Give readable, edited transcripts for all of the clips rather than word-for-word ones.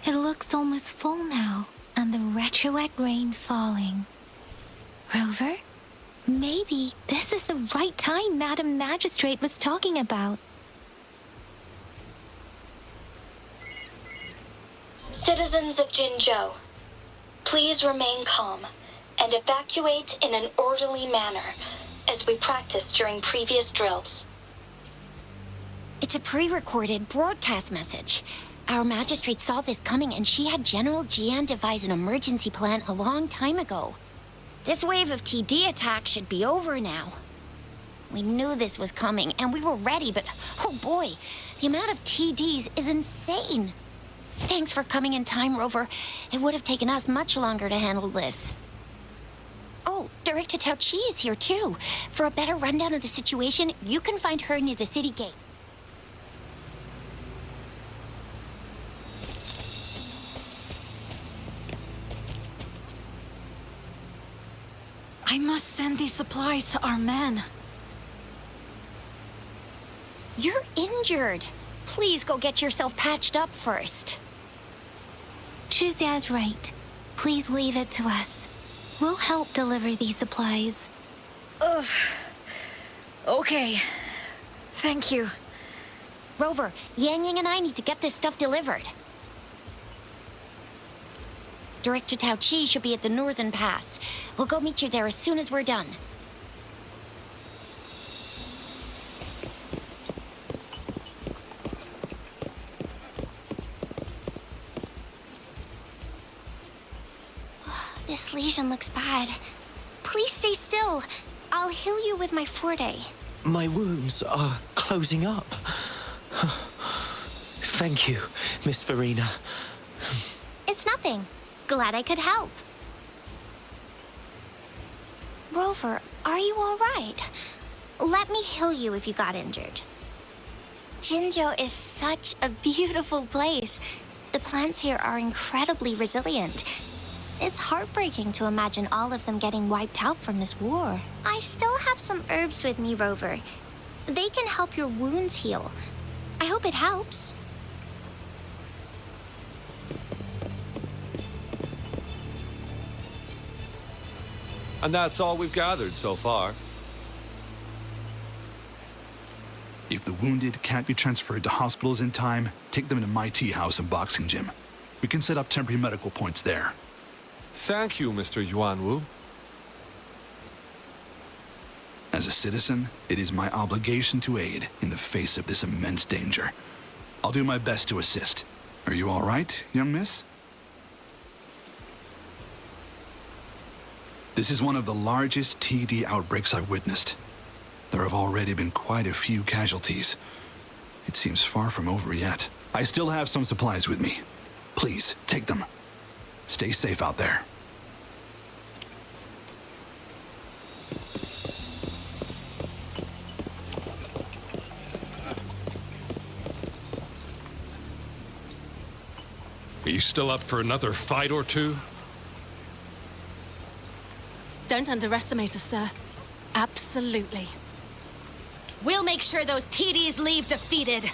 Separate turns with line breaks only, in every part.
It looks almost full now, and the retroact rain falling. Rover, maybe this is the right time Madam Magistrate was talking about.
Citizens of Jinzhou, please remain calm and evacuate in an orderly manner, as we practiced during previous drills.
It's a pre-recorded broadcast message. Our magistrate saw this coming and she had General Jian devise an emergency plan a long time ago. This wave of TD attacks should be over now. We knew this was coming and we were ready, but oh boy, the amount of TDs is insane. Thanks for coming in time, Rover. It would have taken us much longer to handle this. Oh, Director Tao Chi is here too. For a better rundown of the situation, you can find her near the city gate.
I must send these supplies to our men.
You're injured. Please go get yourself patched up first.
Shixia's right. Please leave it to us. We'll help deliver these supplies.
Ugh. Okay. Thank you.
Rover, Yang Yang and I need to get this stuff delivered. Director Tao Chi should be at the Northern Pass. We'll go meet you there as soon as we're done.
This lesion looks bad. Please stay still. I'll heal you with my Forte.
My wounds are closing up. Thank you, Miss Verena.
It's nothing. Glad I could help. Rover, are you all right? Let me heal you if you got injured. Jinzhou is such a beautiful place. The plants here are incredibly resilient. It's heartbreaking to imagine all of them getting wiped out from this war. I still have some herbs with me, Rover. They can help your wounds heal. I hope it helps.
And that's all we've gathered so far.
If the wounded can't be transferred to hospitals in time, take them to my tea house and boxing gym. We can set up temporary medical points there.
Thank you, Mr. Yuanwu.
As a citizen, it is my obligation to aid in the face of this immense danger. I'll do my best to assist. Are you all right, young miss? This is one of the largest TD outbreaks I've witnessed. There have already been quite a few casualties. It seems far from over yet. I still have some supplies with me. Please, take them. Stay safe out there.
Are you still up for another fight or two?
Don't underestimate us, sir. Absolutely. We'll make sure those TDs leave defeated.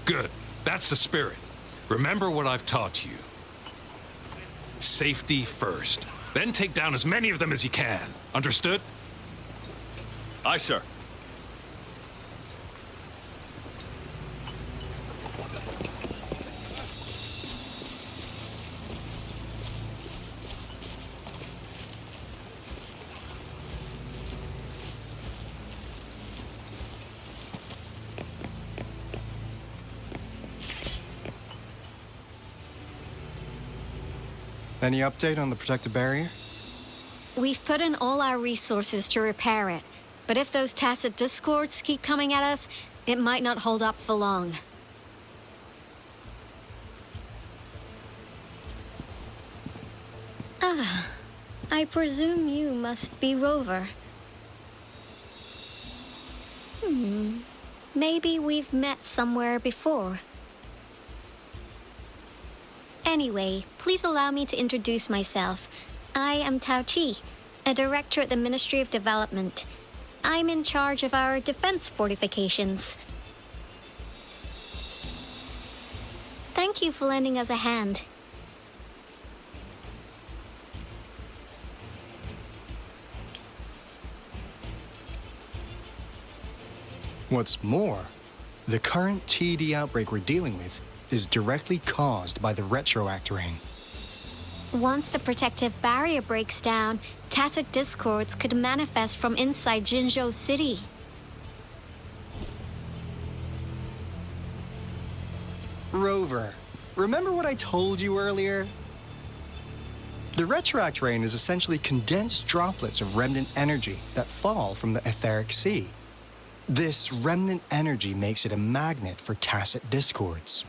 Good. That's the spirit. Remember what I've taught you. Safety first. Then take down as many of them as you can. Understood?
Aye, sir.
Any update on the protective barrier?
We've put in all our resources to repair it, but if those tacit discords keep coming at us, it might not hold up for long. Ah, I presume you must be Rover. Maybe we've met somewhere before. Anyway, please allow me to introduce myself. I am Tao Chi, a director at the Ministry of Development. I'm in charge of our defense fortifications. Thank you for lending us a hand.
What's more, the current TD outbreak we're dealing with is directly caused by the retroactor.
Once the protective barrier breaks down, tacit discords could manifest from inside Jinzhou City.
Rover, remember what I told you earlier? The retroact rain is essentially condensed droplets of remnant energy that fall from the etheric sea. This remnant energy makes it a magnet for tacit discords.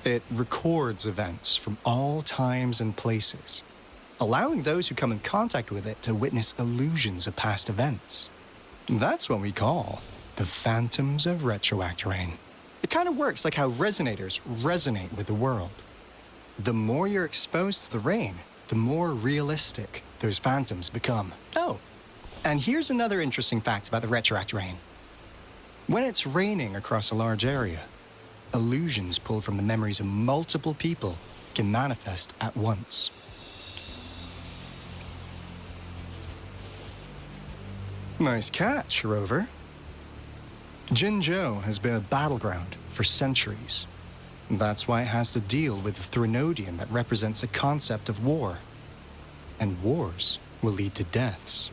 It records events from all times and places, allowing those who come in contact with it to witness illusions of past events. That's what we call the phantoms of retroact rain. It kind of works like how resonators resonate with the world. The more you're exposed to the rain, the more realistic those phantoms become. Oh, and here's another interesting fact about the retroact rain. When it's raining across a large area, illusions pulled from the memories of multiple people can manifest at once. Nice catch, Rover. Jinzhou has been a battleground for centuries. That's why it has to deal with the Threnodian that represents the concept of war. And wars will lead to deaths.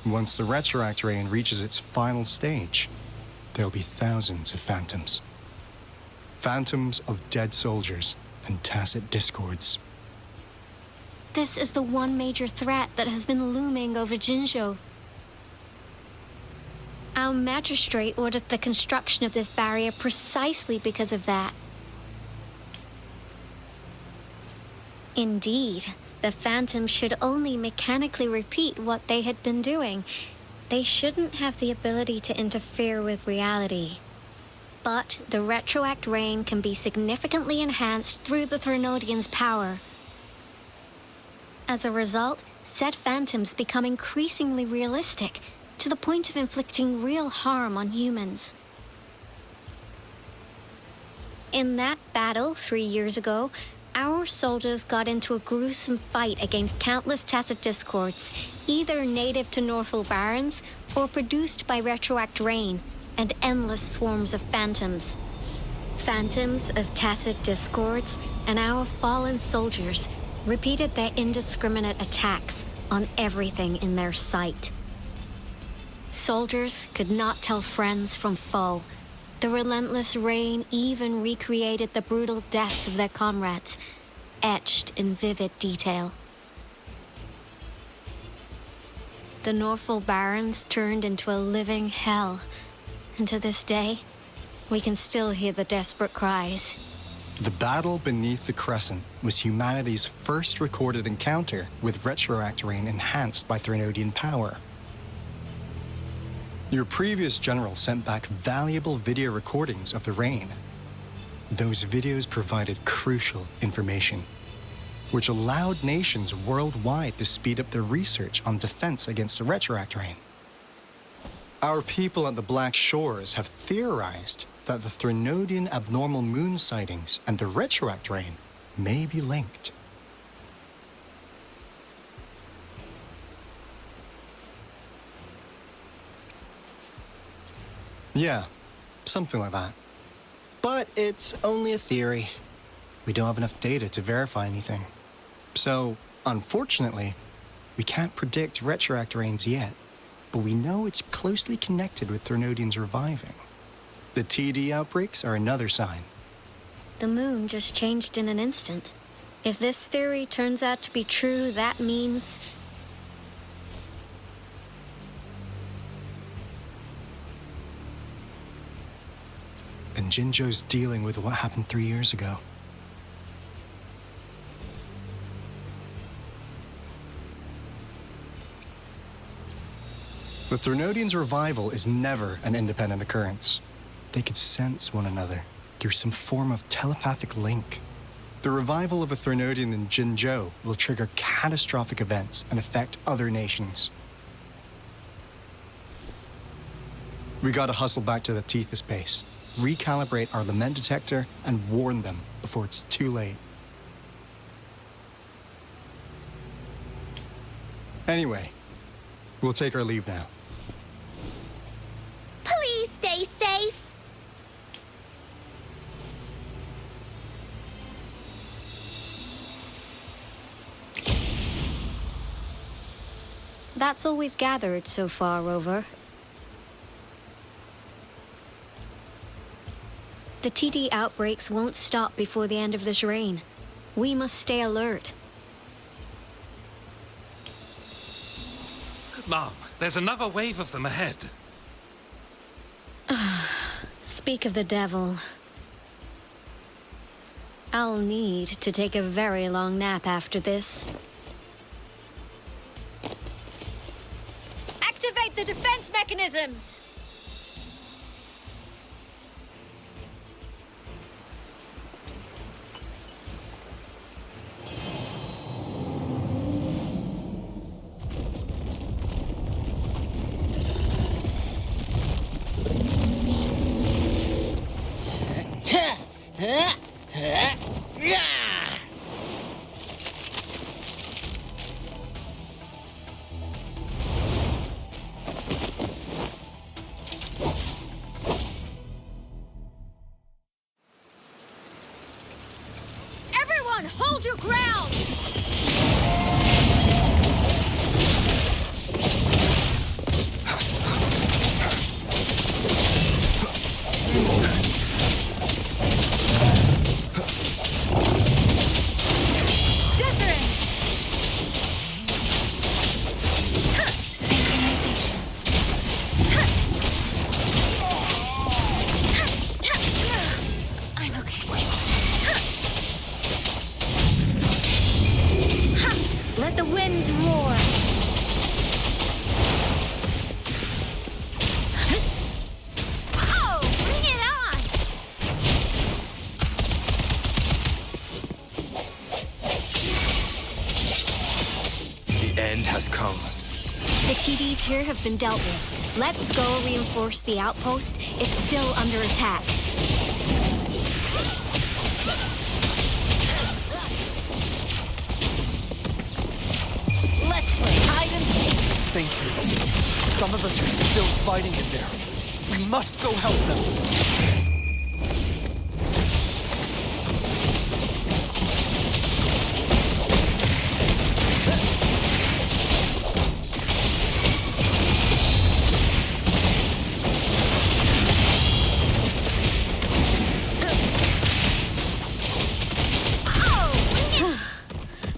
Once the retroact rain reaches its final stage, there'll be thousands of phantoms. Phantoms of dead soldiers and tacit discords.
This is the one major threat that has been looming over Jinzhou. Our magistrate ordered the construction of this barrier precisely because of that. Indeed, the phantoms should only mechanically repeat what they had been doing. They shouldn't have the ability to interfere with reality. But the retroact rain can be significantly enhanced through the Threnodian's power. As a result, said phantoms become increasingly realistic, to the point of inflicting real harm on humans. In that battle 3 years ago, our soldiers got into a gruesome fight against countless tacit discords, either native to Northwell Barrens or produced by retroact rain and endless swarms of phantoms. Phantoms of tacit discords and our fallen soldiers repeated their indiscriminate attacks on everything in their sight. Soldiers could not tell friends from foe. The relentless rain even recreated the brutal deaths of their comrades, etched in vivid detail. The Northwell Barrens turned into a living hell, and to this day, we can still hear the desperate cries.
The battle beneath the Crescent was humanity's first recorded encounter with retroact rain enhanced by Threnodian power. Your previous general sent back valuable video recordings of the rain. Those videos provided crucial information, which allowed nations worldwide to speed up their research on defense against the retroact rain. Our people at the Black Shores have theorized that the Threnodian abnormal moon sightings and the retroact rain may be linked. Yeah, something like that. But it's only a theory. We don't have enough data to verify anything. So, unfortunately, we can't predict retroact rains yet, but we know it's closely connected with Threnodians reviving. The TD outbreaks are another sign.
The moon just changed in an instant. If this theory turns out to be true, that means...
And Jinzhou's dealing with what happened 3 years ago. The Threnodians' revival is never an independent occurrence. They could sense one another through some form of telepathic link. The revival of a Threnodian in Jinzhou will trigger catastrophic events and affect other nations. We gotta hustle back to the Tethys base, recalibrate our lament detector, and warn them before it's too late. Anyway, we'll take our leave now.
Please stay safe.
That's all we've gathered so far, Rover. The TD outbreaks won't stop before the end of this reign. We must stay alert.
Mom, there's another wave of them ahead.
Speak of the devil. I'll need to take a very long nap after this.
Activate the defense mechanisms! Everyone, hold your ground!
Let the winds roar.
Oh, bring it on!
The end has come.
The TDs here have been dealt with. Let's go reinforce the outpost. It's still under attack.
Let's play hide and seek.
Thank you. Some of us are still fighting in there. We must go help them.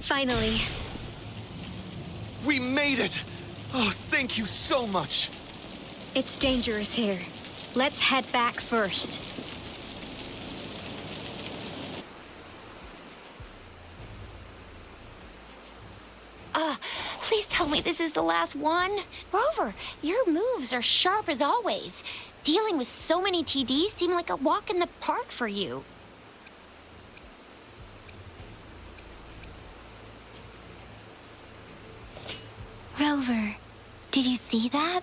Finally.
We made it! Oh, thank you so much.
It's dangerous here. Let's head back first.
Please tell me this is the last one. Rover, your moves are sharp as always. Dealing with so many TDs seemed like a walk in the park for you.
Rover, did you see that?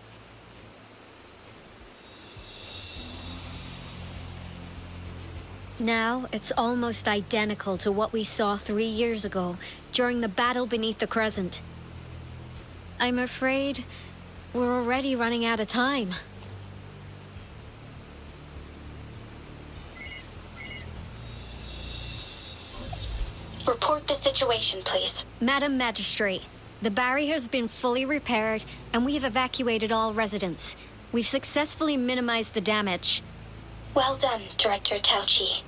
Now, it's almost identical to what we saw 3 years ago during the battle beneath the Crescent. I'm afraid we're already running out of time.
Report the situation, please.
Madam Magistrate, the barrier has been fully repaired and we have evacuated all residents. We've successfully minimized the damage.
Well done, Director Tauchi.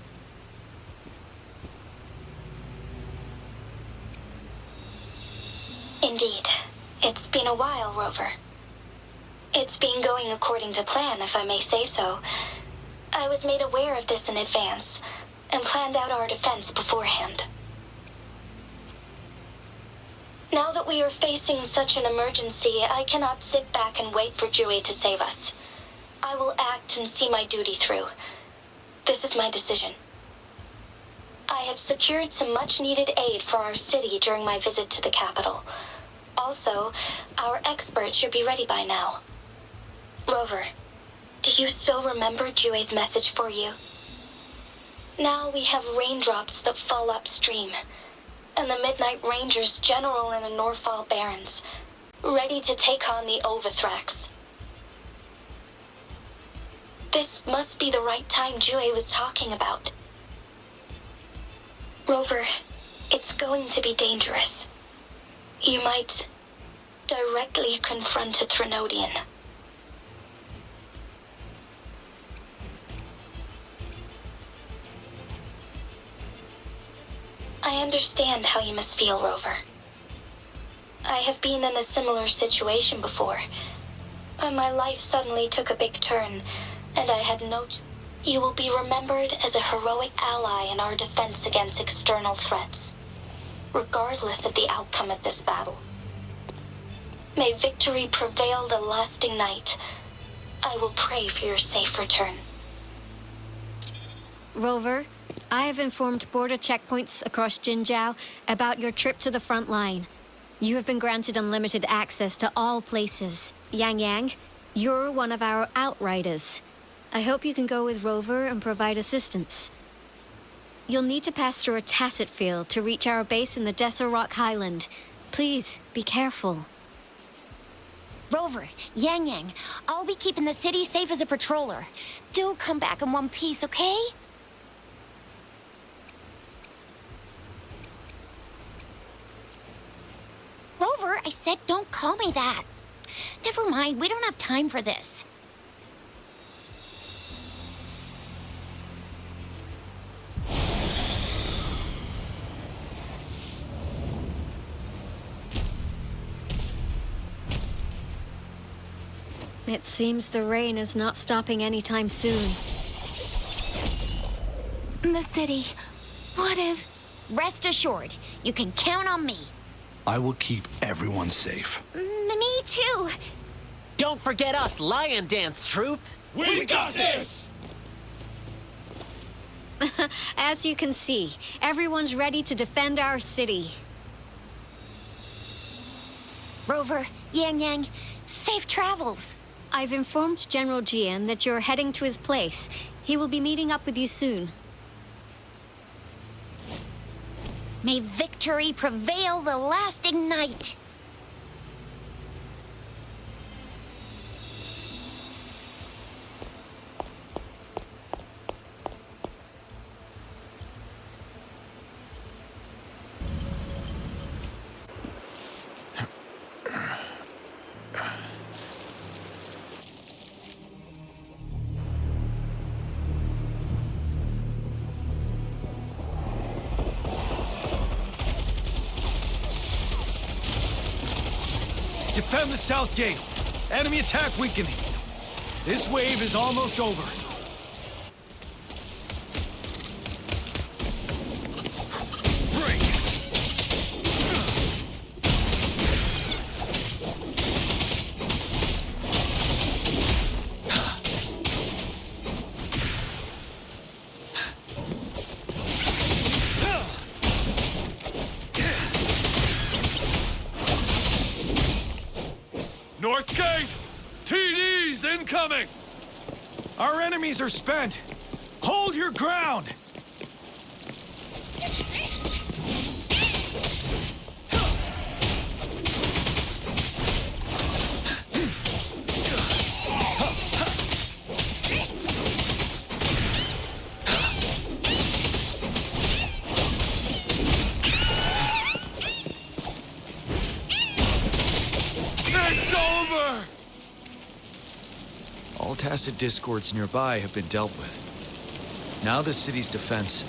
Indeed. It's been a while, Rover. It's been going according to plan, if I may say so. I was made aware of this in advance, and planned out our defense beforehand. Now that we are facing such an emergency, I cannot sit back and wait for Jue to save us. I will act and see my duty through. This is my decision. I have secured some much-needed aid for our city during my visit to the capital. Also, our experts should be ready by now. Rover, Do you still remember Jue's message for you? Now we have raindrops that fall upstream, and the Midnight Rangers general in the Norfall Barrens, ready to take on the Overthrax. This must be the right time Jue was talking about. Rover, it's going to be dangerous. You might directly confront a Trinodian. I understand how you must feel, Rover. I have been in a similar situation before, when my life suddenly took a big turn, and I had no... You will be remembered as a heroic ally in our defense against external threats, regardless of the outcome of this battle. May victory prevail the lasting night. I will pray for your safe return.
Rover, I have informed border checkpoints across Jinzhou about your trip to the front line. You have been granted unlimited access to all places. Yang, you're one of our outriders. I hope you can go with Rover and provide assistance. You'll need to pass through a tacit field to reach our base in the Desert Rock Highland. Please, be careful.
Rover, Yang, I'll be keeping the city safe as a patroller. Do come back in one piece, okay? Rover, I said don't call me that. Never mind, we don't have time for this.
It seems the rain is not stopping anytime soon.
The city. What if... Rest assured, you can count on me.
I will keep everyone safe.
Me too.
Don't forget us, Lion Dance Troop!
We got this!
As you can see, everyone's ready to defend our city.
Rover, Yang, safe travels.
I've informed General Jian that you're heading to his place. He will be meeting up with you soon.
May victory prevail the lasting night.
Defend the south gate. Enemy attack weakening. This wave is almost over. Break.
North Gate! TDs incoming!
Our enemies are spent. Hold your ground!
It's over!
All tacit discords nearby have been dealt with. Now the city's defense.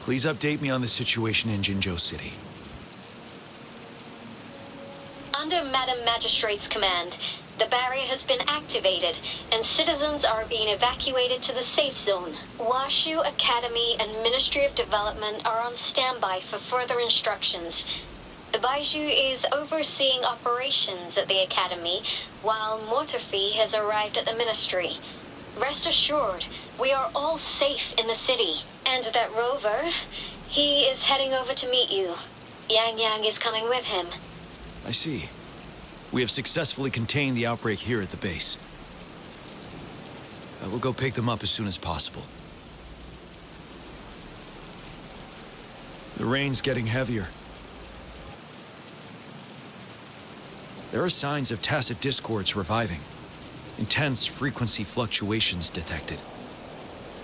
Please update me on the situation in Jinzhou City.
Under Madam Magistrate's command, the barrier has been activated, and citizens are being evacuated to the safe zone. Washu Academy and Ministry of Development are on standby for further instructions. The Baiju is overseeing operations at the Academy, while Mortarfi has arrived at the Ministry. Rest assured, we are all safe in the city. And that Rover, he is heading over to meet you. Yang is coming with him.
I see. We have successfully contained the outbreak here at the base. I will go pick them up as soon as possible. The rain's getting heavier. There are signs of tacit discords reviving. Intense frequency fluctuations detected.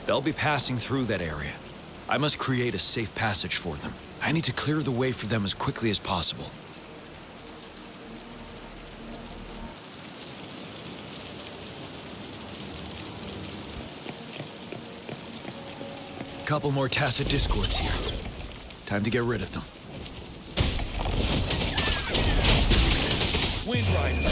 They'll be passing through that area. I must create a safe passage for them. I need to clear the way for them as quickly as possible. Couple more tacit discords here. Time to get rid of them.
Wind Rider.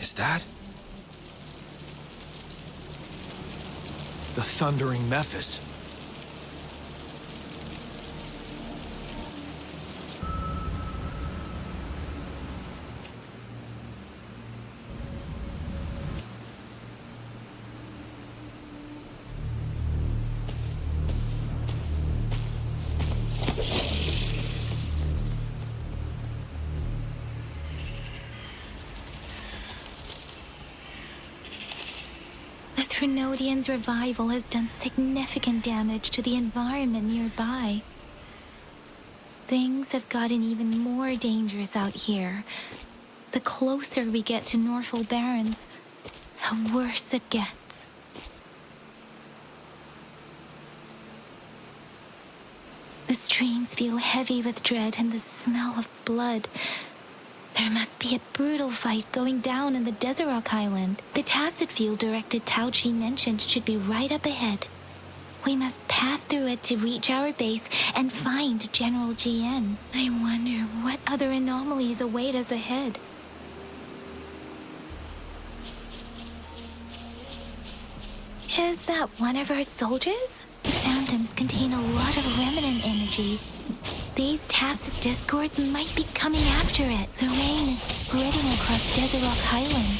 Is that? The Thundering Mephis.
The Trinodian's revival has done significant damage to the environment nearby. Things have gotten even more dangerous out here. The closer we get to Norfolk Barrens, the worse it gets. The streams feel heavy with dread and the smell of blood. There must be a brutal fight going down in the Desert Island. The tacit field directed Tao Chi mentioned should be right up ahead. We must pass through it to reach our base and find General GN. I wonder what other anomalies await us ahead. Is that one of our soldiers? The phantoms contain a lot of remnant energy. These tacit discords might be coming after it. The rain is spreading across Desert Rock Island.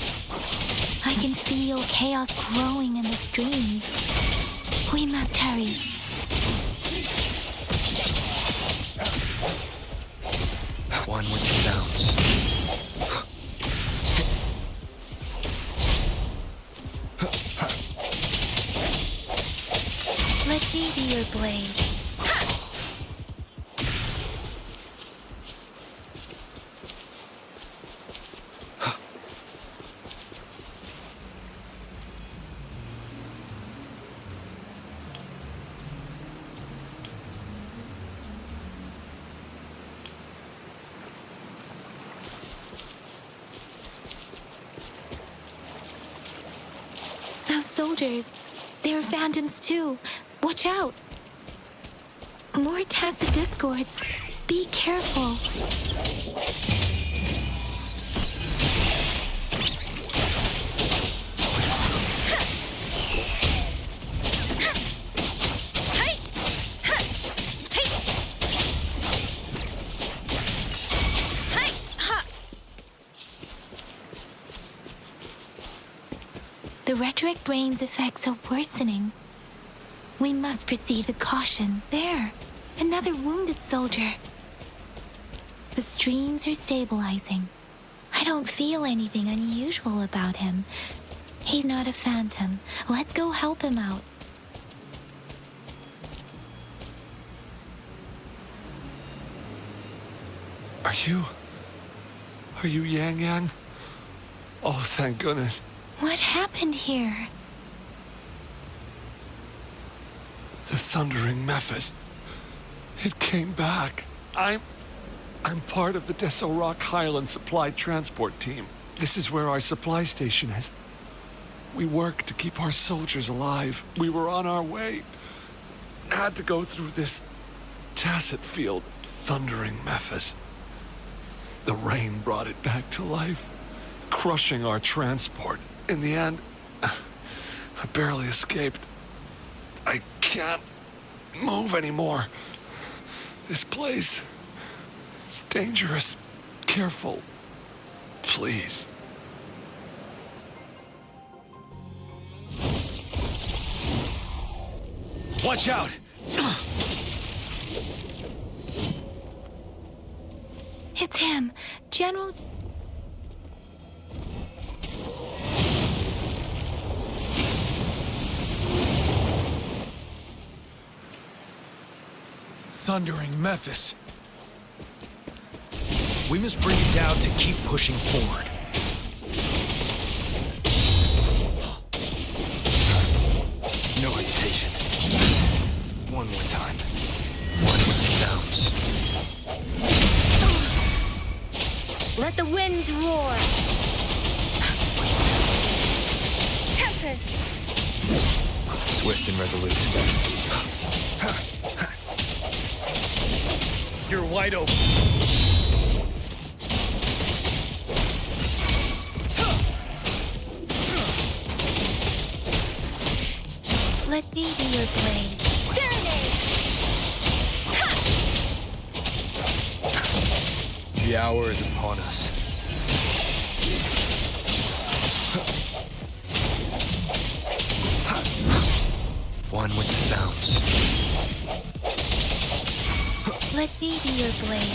I can feel chaos growing in the streams. We must hurry.
That one with the sounds.
Let me be your blade. Those soldiers, they're phantoms too. Watch out! More tacit discords. Be careful. The rhetoric brain's effects are worsening. We must proceed with caution. There, another wounded soldier. The streams are stabilizing. I don't feel anything unusual about him. He's not a phantom. Let's go help him out.
Are you Yang Yang? Oh, thank goodness.
What happened here?
The Thundering Mephis. It came back. I'm part of the Desert Rock Highland Supply Transport Team. This is where our supply station is. We work to keep our soldiers alive. We were on our way. Had to go through this tacet field. Thundering Memphis. The rain brought it back to life, crushing our transport. In the end, I barely escaped. I can't move anymore. This place is dangerous. Careful. Please.
Watch out!
It's him, General...
Thundering Memphis.
We must bring it down to keep pushing forward.
No hesitation. One more time. One with the sounds.
Let the winds roar. Tempest.
Swift and resolute.
You're wide open.
Let me be your blade.
The hour is upon us. One with the sounds.
Let me be your blade.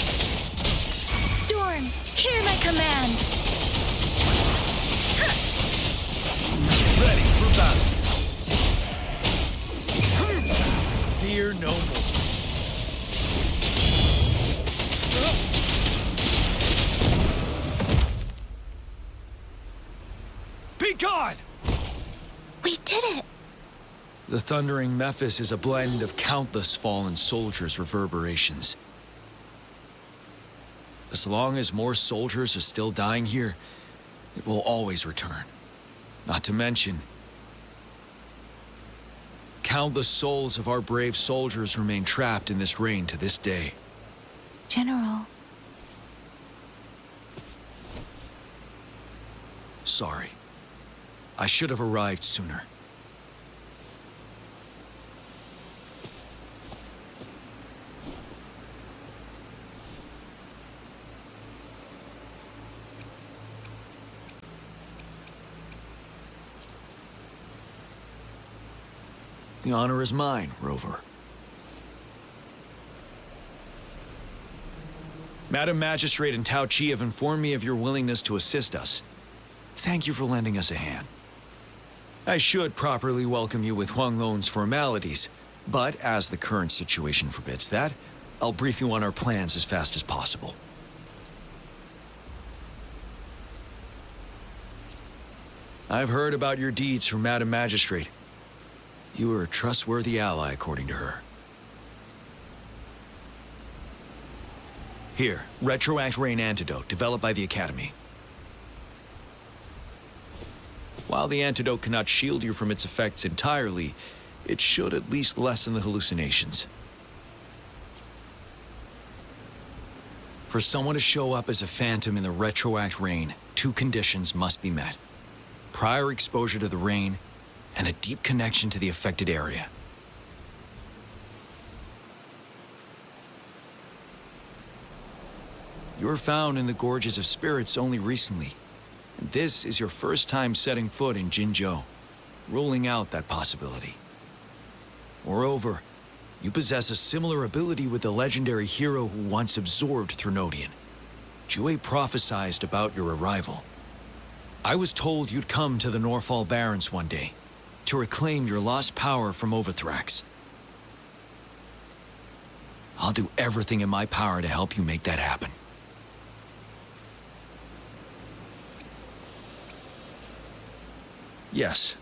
Storm, hear my command.
Ready for battle. Fear no more. Be gone!
We did it!
The Thundering Memphis is a blend of countless fallen soldiers' reverberations. As long as more soldiers are still dying here, it will always return. Not to mention, countless souls of our brave soldiers remain trapped in this rain to this day.
General.
Sorry. I should have arrived sooner. The honor is mine, Rover. Madam Magistrate and Tao Chi have informed me of your willingness to assist us. Thank you for lending us a hand. I should properly welcome you with Huanglong's formalities, but as the current situation forbids that, I'll brief you on our plans as fast as possible. I've heard about your deeds from Madam Magistrate. You are a trustworthy ally, according to her. Here, Retroact Rain Antidote, developed by the Academy. While the antidote cannot shield you from its effects entirely, it should at least lessen the hallucinations. For someone to show up as a phantom in the Retroact Rain, 2 conditions must be met. Prior exposure to the rain, and a deep connection to the affected area. You were found in the Gorges of Spirits only recently. And this is your first time setting foot in Jinzhou, ruling out that possibility. Moreover, you possess a similar ability with the legendary hero who once absorbed Threnodian. Jue prophesied about your arrival. I was told you'd come to the Norfall Barrens one day, to reclaim your lost power from Overthrax. I'll do everything in my power to help you make that happen. Yes,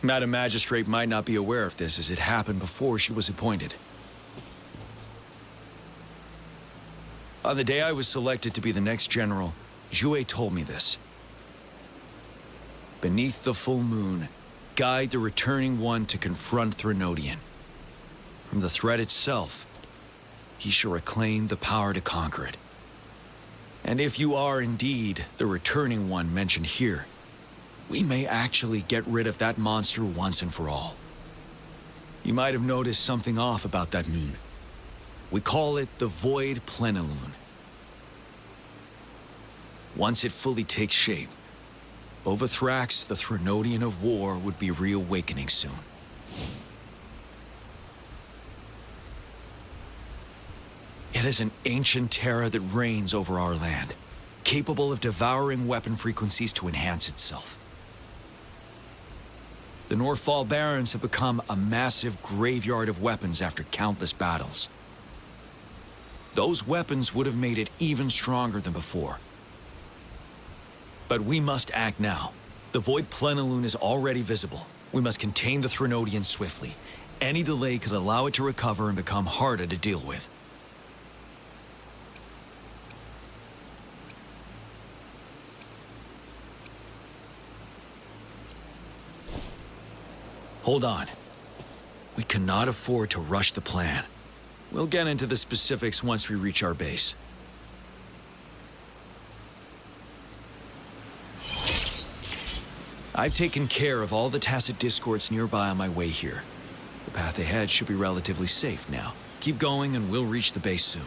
Madam Magistrate might not be aware of this as it happened before she was appointed. On the day I was selected to be the next general, Jue told me this. beneath the full moon, guide the returning one to confront Threnodian. From the threat itself, he shall reclaim the power to conquer it. And if you are indeed the returning one mentioned here, we may actually get rid of that monster once and for all. You might have noticed something off about that moon. We call it the Void Plenilune. Once it fully takes shape, Wuthering, the Threnodian of War, would be reawakening soon. It is an ancient terror that reigns over our land, capable of devouring weapon frequencies to enhance itself. The Northfall Barrens have become a massive graveyard of weapons after countless battles. Those weapons would have made it even stronger than before. But we must act now. The Void Plenilune is already visible. We must contain the Threnodian swiftly. Any delay could allow it to recover and become harder to deal with. Hold on. We cannot afford to rush the plan. We'll get into the specifics once we reach our base. I've taken care of all the tacit discords nearby on my way here. The path ahead should be relatively safe now. Keep going and we'll reach the base soon.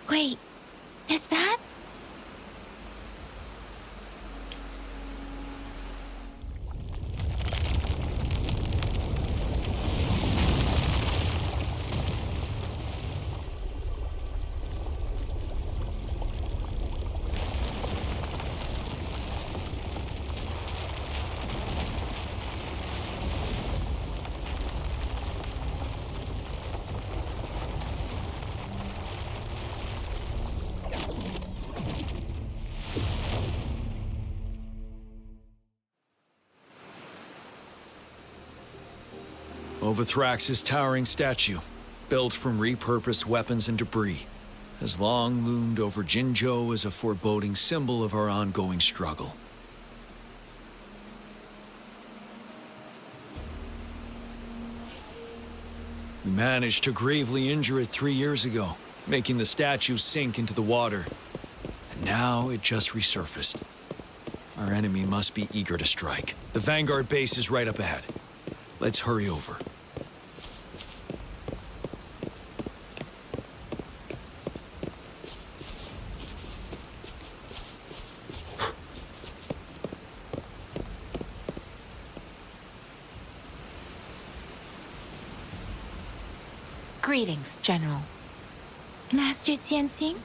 Wait, is that?
Wuthrax's towering statue, built from repurposed weapons and debris, has long loomed over Jinzhou as a foreboding symbol of our ongoing struggle. We managed to gravely injure it 3 years ago, making the statue sink into the water. And now it just resurfaced. Our enemy must be eager to strike. The Vanguard base is right up ahead. Let's hurry over.
Greetings, General.
Master Jianxing?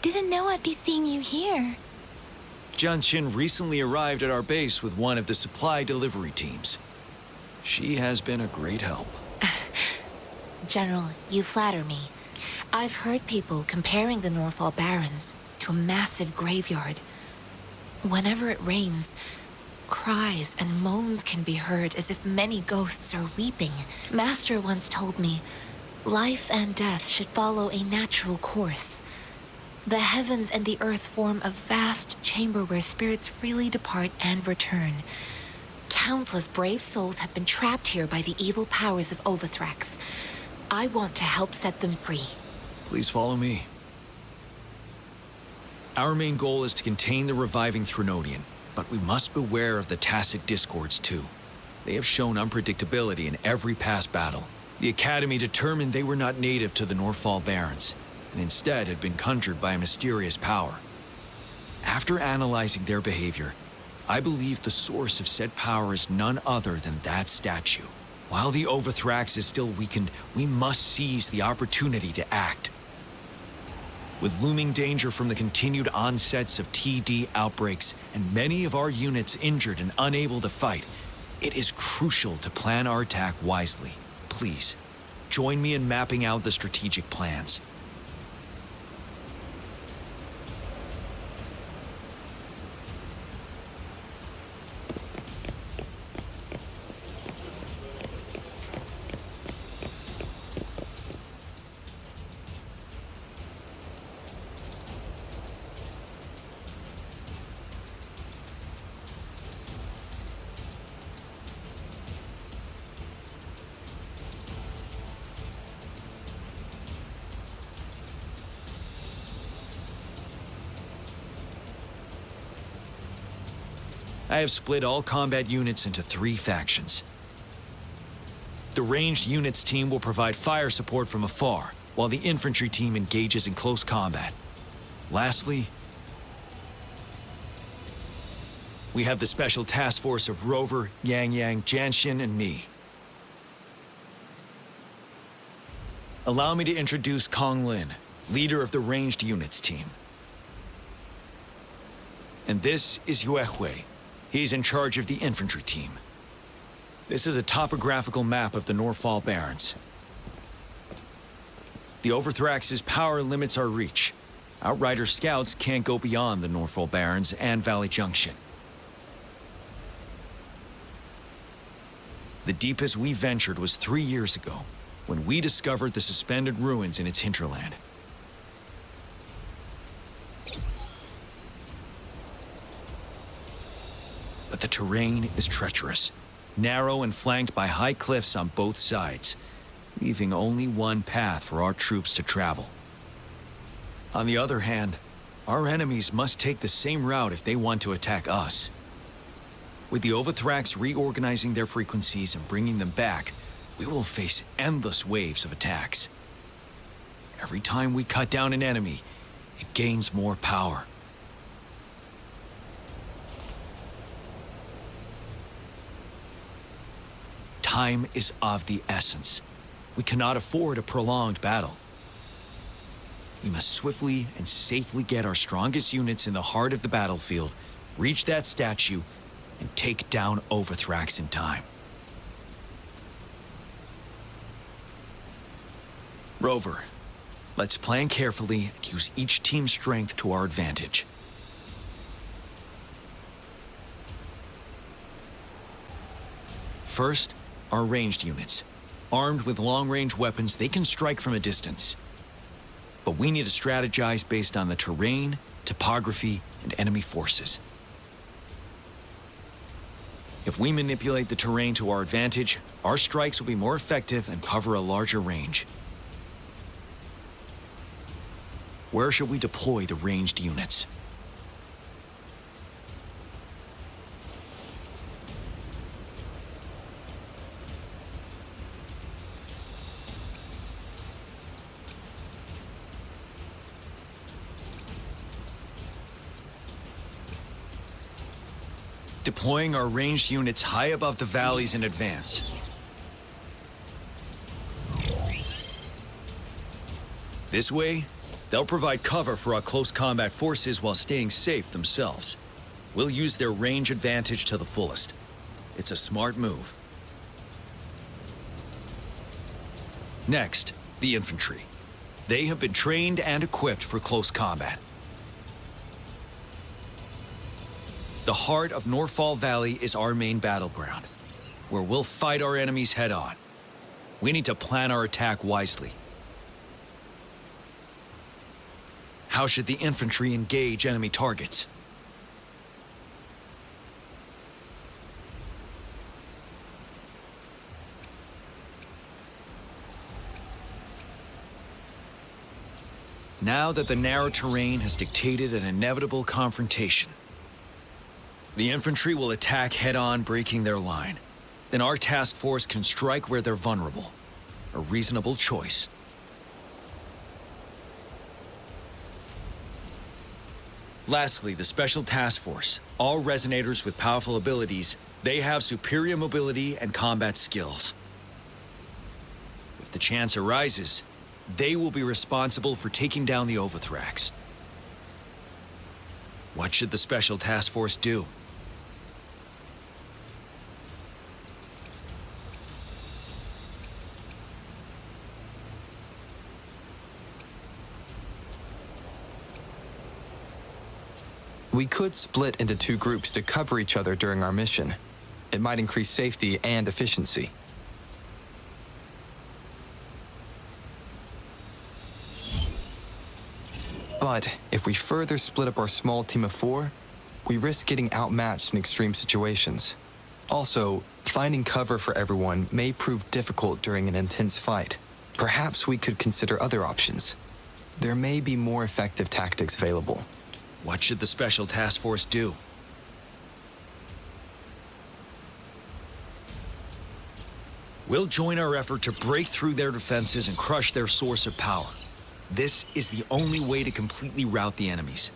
Didn't know I'd be seeing you here.
Jianqin recently arrived at our base with one of the supply delivery teams. She has been a great help.
General, you flatter me. I've heard people comparing the Northfall Barrens to a massive graveyard. Whenever it rains, cries and moans can be heard as if many ghosts are weeping. Master once told me, life and death should follow a natural course. The heavens and the earth form a vast chamber where spirits freely depart and return. Countless brave souls have been trapped here by the evil powers of Wuthering. I want to help set them free.
Please follow me. Our main goal is to contain the reviving Threnodian, but we must beware of the tacit discords too. They have shown unpredictability in every past battle. The Academy determined they were not native to the Northfall Barrens, and instead had been conjured by a mysterious power. After analyzing their behavior, I believe the source of said power is none other than that statue. While the Overthrax is still weakened, we must seize the opportunity to act. With looming danger from the continued onsets of TD outbreaks and many of our units injured and unable to fight, it is crucial to plan our attack wisely. Please, join me in mapping out the strategic plans. I have split all combat units into 3 factions. The ranged units team will provide fire support from afar, while the infantry team engages in close combat. Lastly, we have the special task force of Rover, Yang Yang, Janshin, and me. Allow me to introduce Kong Lin, leader of the ranged units team. And this is Yue Hui. He's in charge of the infantry team. This is a topographical map of the Northfall Barrens. The Overthrax's power limits our reach. Outrider scouts can't go beyond the Northfall Barrens and Valley Junction. The deepest we ventured was 3 years ago, when we discovered the suspended ruins in its hinterland. But the terrain is treacherous, narrow and flanked by high cliffs on both sides, leaving only one path for our troops to travel. On the other hand, our enemies must take the same route if they want to attack us. With the Overthrax reorganizing their frequencies and bringing them back, we will face endless waves of attacks. Every time we cut down an enemy, it gains more power. Time is of the essence. We cannot afford a prolonged battle. We must swiftly and safely get our strongest units in the heart of the battlefield, reach that statue, and take down Overthrax in time. Rover, let's plan carefully and use each team's strength to our advantage. First, our ranged units. Armed with long-range weapons, they can strike from a distance. But we need to strategize based on the terrain, topography, and enemy forces. If we manipulate the terrain to our advantage, our strikes will be more effective and cover a larger range. Where shall we deploy the ranged units? Deploying our ranged units high above the valleys in advance. This way, they'll provide cover for our close combat forces while staying safe themselves. We'll use their range advantage to the fullest. It's a smart move. Next, the infantry. They have been trained and equipped for close combat. The heart of Northfall Valley is our main battleground, where we'll fight our enemies head-on. We need to plan our attack wisely. How should the infantry engage enemy targets? Now that the narrow terrain has dictated an inevitable confrontation, the infantry will attack head-on, breaking their line. Then our task force can strike where they're vulnerable. A reasonable choice. Lastly, the Special Task Force. All resonators with powerful abilities, they have superior mobility and combat skills. If the chance arises, they will be responsible for taking down the Wutherax. What should the Special Task Force do?
We could split into 2 groups to cover each other during our mission. It might increase safety and efficiency. But if we further split up our small team of 4, we risk getting outmatched in extreme situations. Also, finding cover for everyone may prove difficult during an intense fight. Perhaps we could consider other options. There may be more effective tactics available.
What should the Special Task Force do? We'll join our effort to break through their defenses and crush their source of power. This is the only way to completely rout the enemies.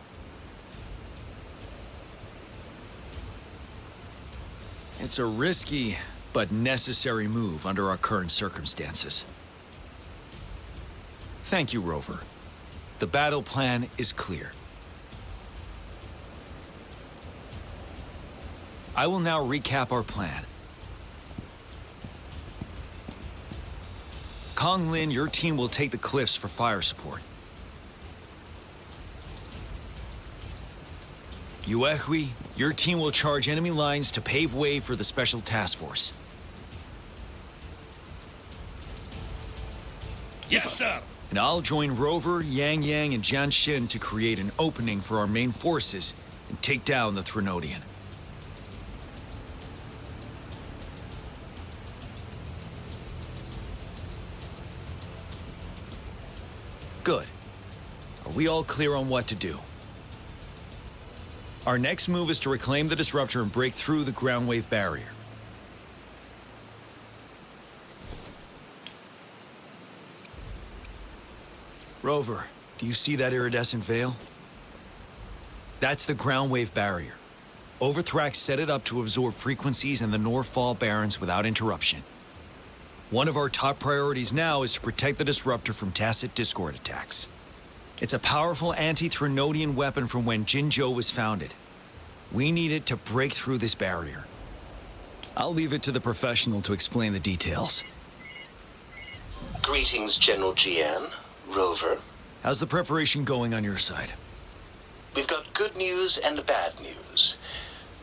It's a risky but necessary move under our current circumstances. Thank you, Rover. The battle plan is clear. I will now recap our plan. Kong Lin, your team will take the cliffs for fire support. Yuehui, your team will charge enemy lines to pave way for the Special Task Force.
Yes, sir!
And I'll join Rover, Yang Yang, and Jian Xin to create an opening for our main forces and take down the Threnodian. Good. Are we all clear on what to do? Our next move is to reclaim the disruptor and break through the ground wave barrier. Rover, do you see that iridescent veil? That's the ground wave barrier. Wutherax set it up to absorb frequencies in the Northfall Barrens without interruption. One of our top priorities now is to protect the disruptor from tacit discord attacks. It's a powerful anti-Threnodian weapon from when Jinzhou was founded. We need it to break through this barrier. I'll leave it to the professional to explain the details.
Greetings, General Jian. Rover.
How's the preparation going on your side?
We've got good news and bad news.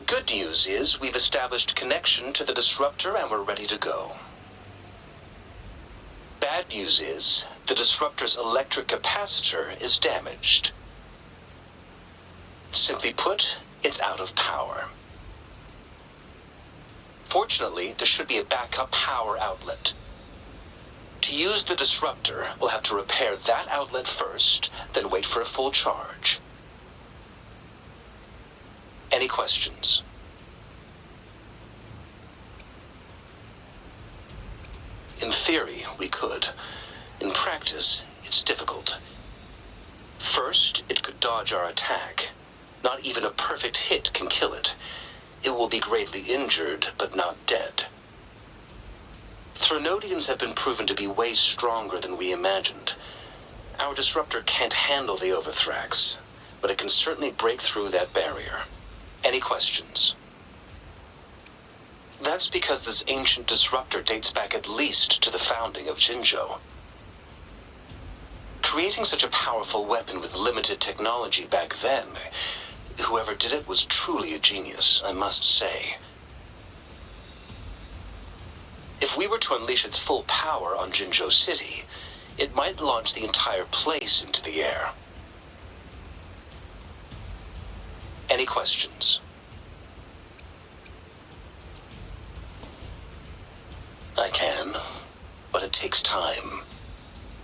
Good news is we've established connection to the disruptor and we're ready to go. Bad news is the disruptor's electric capacitor is damaged. Simply put, it's out of power. Fortunately, there should be a backup power outlet. To use the disruptor, we'll have to repair that outlet first, then wait for a full charge. Any questions? In theory, we could. In practice, it's difficult. First, it could dodge our attack. Not even a perfect hit can kill it. It will be gravely injured, but not dead. Threnodians have been proven to be way stronger than we imagined. Our disruptor can't handle the Wutherax, but it can certainly break through that barrier. Any questions? That's because this ancient disruptor dates back at least to the founding of Jinzhou. Creating such a powerful weapon with limited technology back then, whoever did it was truly a genius, I must say. If we were to unleash its full power on Jinzhou City, it might launch the entire place into the air. Any questions? I can, but it takes time.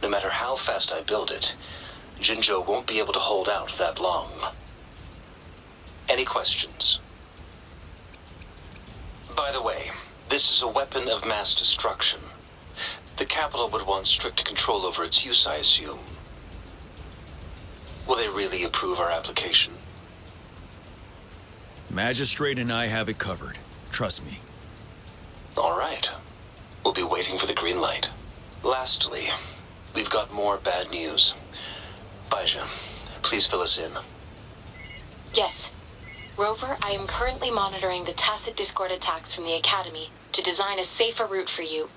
No matter how fast I build it, Jinzhou won't be able to hold out that long. Any questions? By the way, this is a weapon of mass destruction. The capital would want strict control over its use, I assume. Will they really approve our application?
Magistrate and I have it covered. Trust me.
All right. We'll be waiting for the green light. Lastly, we've got more bad news. Baija, please fill us in.
Yes. Rover, I am currently monitoring the Tacit Discord attacks from the Academy to design a safer route for you.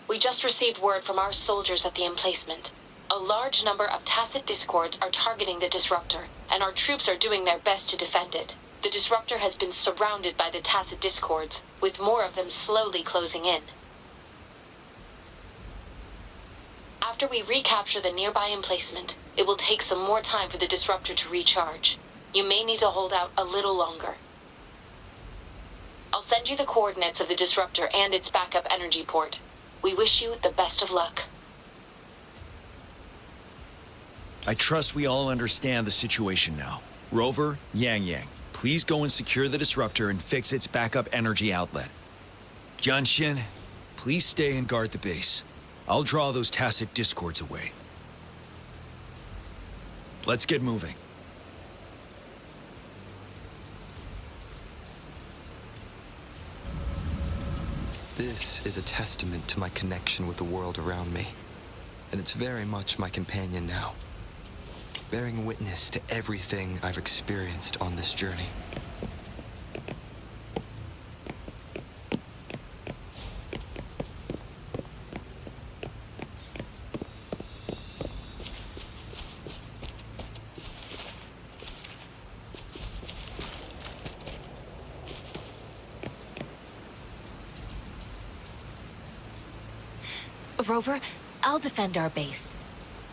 We just received word from our soldiers at the emplacement. A large number of Tacit Discords are targeting the Disruptor, and our troops are doing their best to defend it. The Disruptor has been surrounded by the Tacit Discords, with more of them slowly closing in. After we recapture the nearby emplacement, it will take some more time for the Disruptor to recharge. You may need to hold out a little longer. I'll send you the coordinates of the Disruptor and its backup energy port. We wish you the best of luck.
I trust we all understand the situation now. Rover, Yang, please go and secure the Disruptor and fix its backup energy outlet. Jianxin, please stay and guard the base. I'll draw those Tacit Discords away. Let's get moving.
This is a testament to my connection with the world around me, and it's very much my companion now, bearing witness to everything I've experienced on this journey.
Rover, I'll defend our base.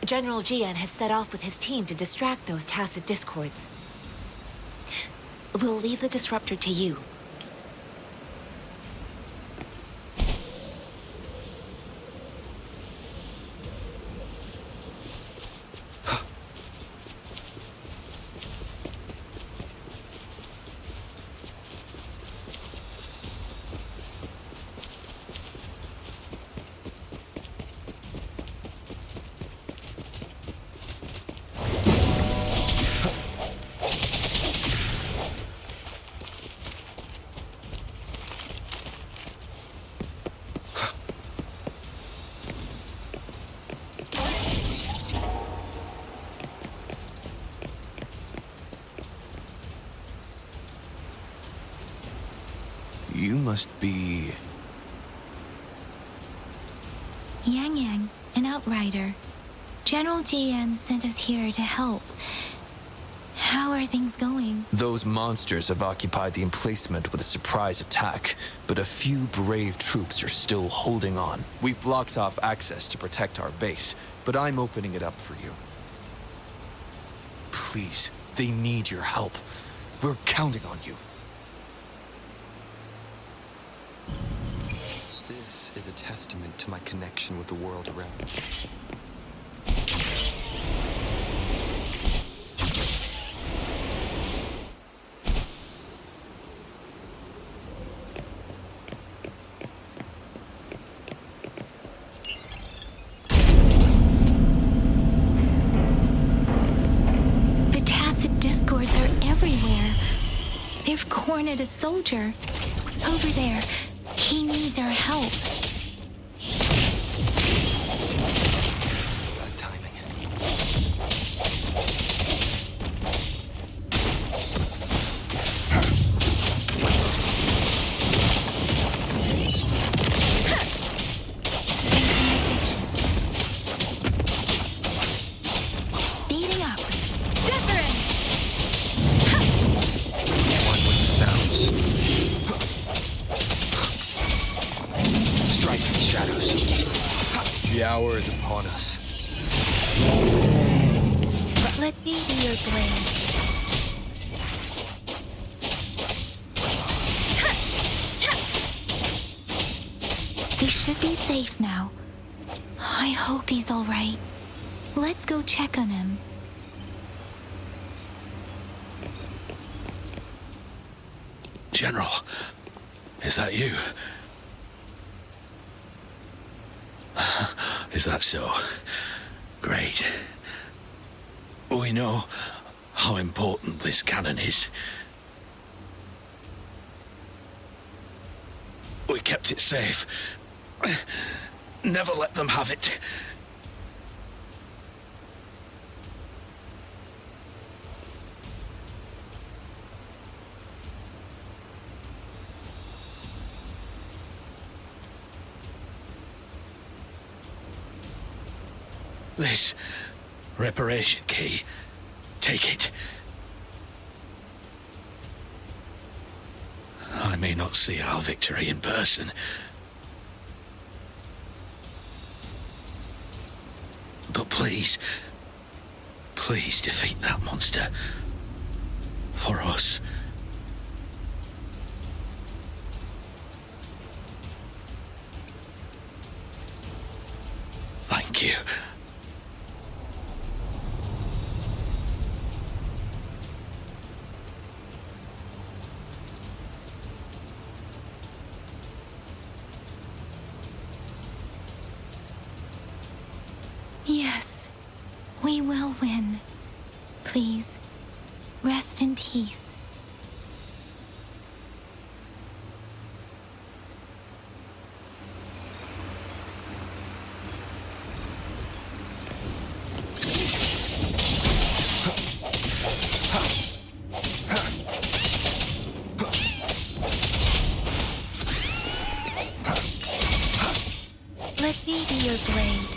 General Jian has set off with his team to distract those Tacit Discords. We'll leave the Disruptor to you.
You must be...
Yang, an outrider. General Jian sent us here to help. How are things going?
Those monsters have occupied the emplacement with a surprise attack, but a few brave troops are still holding on. We've blocked off access to protect our base, but I'm opening it up for you. Please, they need your help. We're counting on you.
This is a testament to my connection with the world around me.
The Tacit Discords are everywhere. They've cornered a soldier. Over there. He needs our help.
Bad timing.
Speeding up. Wuthering!
One with the sounds. Strike from the shadows. The hour is upon us.
Let me be your blade. We should be safe now. I hope he's all right. Let's go check on him.
General, is that you? Is that so? Great. We know how important this cannon is. We kept it safe. Never let them have it. This reparation key. Take it. I may not see our victory in person, but please defeat that monster. For us. Thank you.
Yes, we will win. Please, rest in peace.
Let me be your blade.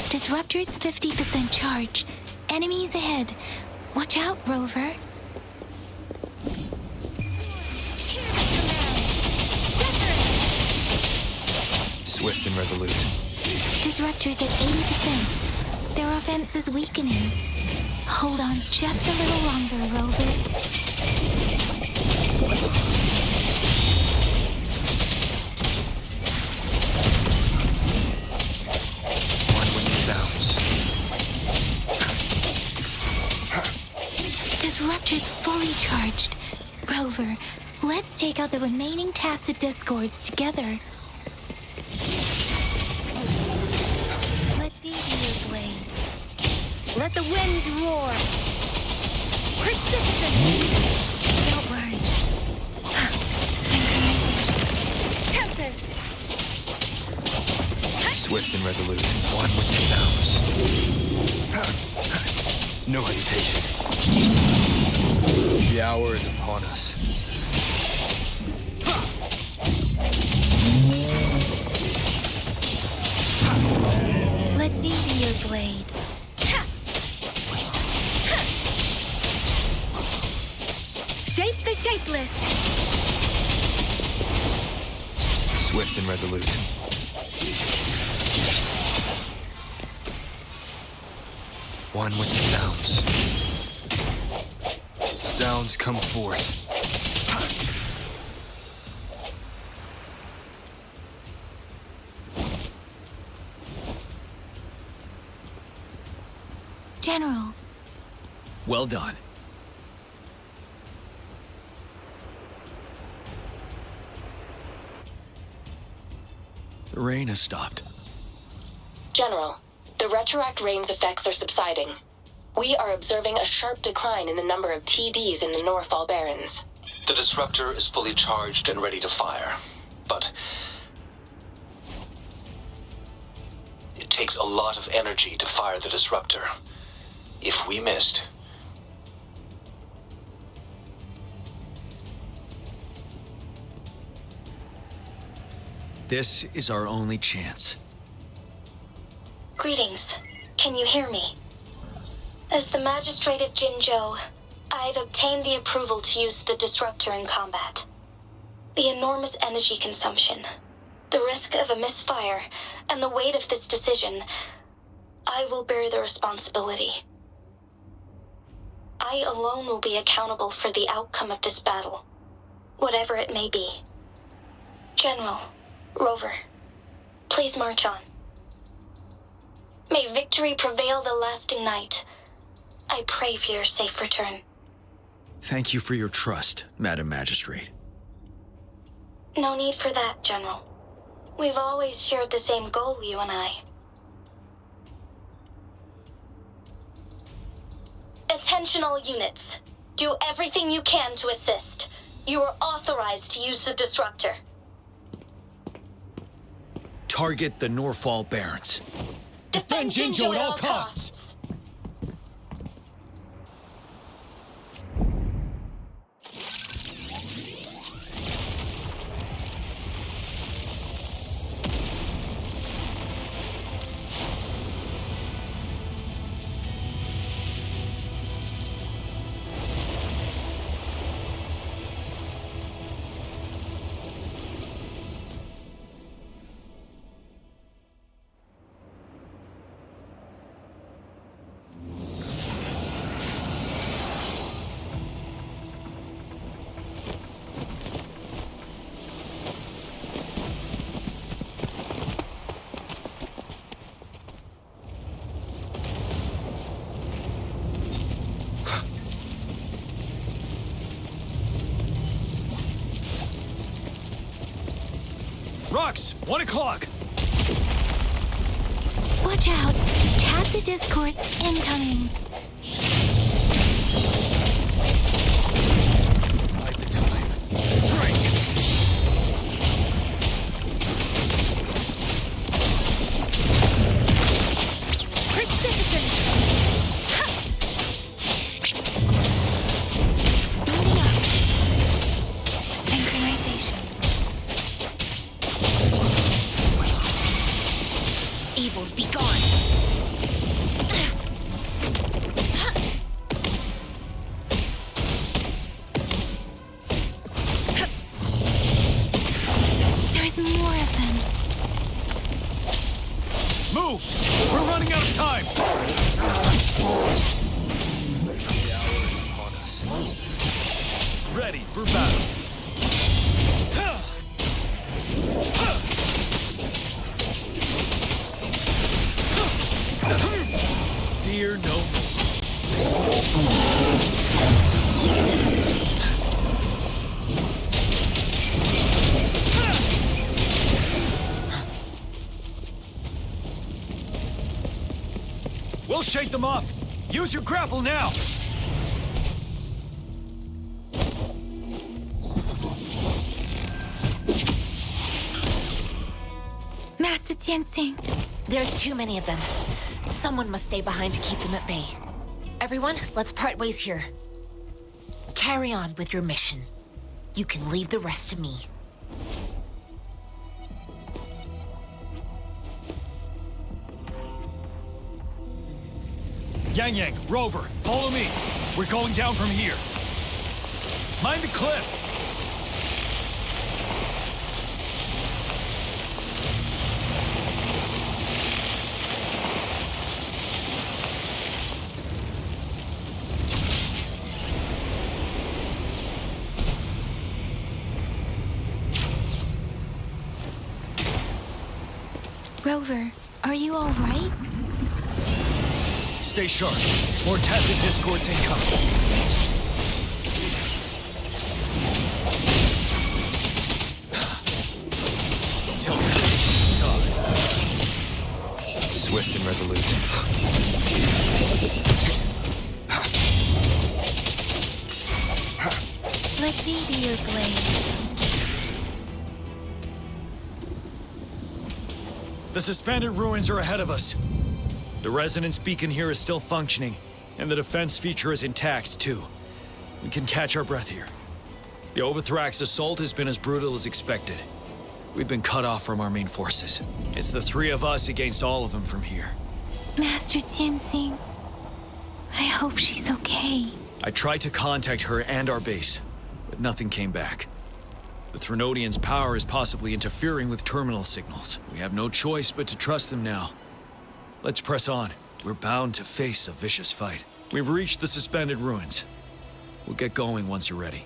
Disruptor's 50% charge. Enemies ahead. Watch out, Rover.
Swift and resolute.
Disruptor's at 80%. Their offense is weakening. Hold on just a little longer, Rover. Disruptor's fully charged. Rover, let's take out the remaining tacit discords together.
Let me be your blade. Let the winds roar. Persistence. Don't worry. Tempest.
Swift and resolute. One with the sounds. No hesitation. The hour is upon us.
Let me be your blade. Shape the shapeless.
Swift and resolute. One with the sounds. Sounds come forth.
General.
Well done. The rain has stopped.
General, the retroact rain's effects are subsiding. We are observing a sharp decline in the number of TDs in the Northfall Barrens.
The disruptor is fully charged and ready to fire, but it takes a lot of energy to fire the disruptor. If we missed,
This is our only chance.
Greetings. Can you hear me? As the Magistrate of Jinzhou, I've obtained the approval to use the disruptor in combat. The enormous energy consumption, the risk of a misfire, and the weight of this decision, I will bear the responsibility. I alone will be accountable for the outcome of this battle, whatever it may be. General, Rover, please march on. May victory prevail the lasting night. I pray for your safe return.
Thank you for your trust, Madam Magistrate.
No need for that, General. We've always shared the same goal, you and I. Attention all units. Do everything you can to assist. You are authorized to use the disruptor.
Target the Norfall Barrens.
Defend Jinzhou at all costs! Rocks, 1 o'clock!
Watch out! Tacit discords incoming!
Bide the time. Break!
Precipitant!
Evils be gone!
There's more of them.
Move! We're running out of time! Ready for battle. Fear no We'll shake them off. Use your grapple now.
Master Jianxing.
There's too many of them. Someone must stay behind to keep them at bay. Everyone, let's part ways here. Carry on with your mission. You can leave the rest to me.
Yang Yang, Rover, follow me. We're going down from here. Mind the cliff.
Rover, are you all right?
Stay sharp. More tacit discords incoming. Tell me. Solid.
Swift and resolute.
Let me be your blade.
The suspended ruins are ahead of us. The resonance beacon here is still functioning, and the defense feature is intact, too. We can catch our breath here. The Wuthering's assault has been as brutal as expected. We've been cut off from our main forces. It's the three of us against all of them from here.
Master Jianxing, I hope she's okay.
I tried to contact her and our base, but nothing came back. The Threnodians' power is possibly interfering with terminal signals. We have no choice but to trust them now. Let's press on. We're bound to face a vicious fight. We've reached the suspended ruins. We'll get going once you're ready.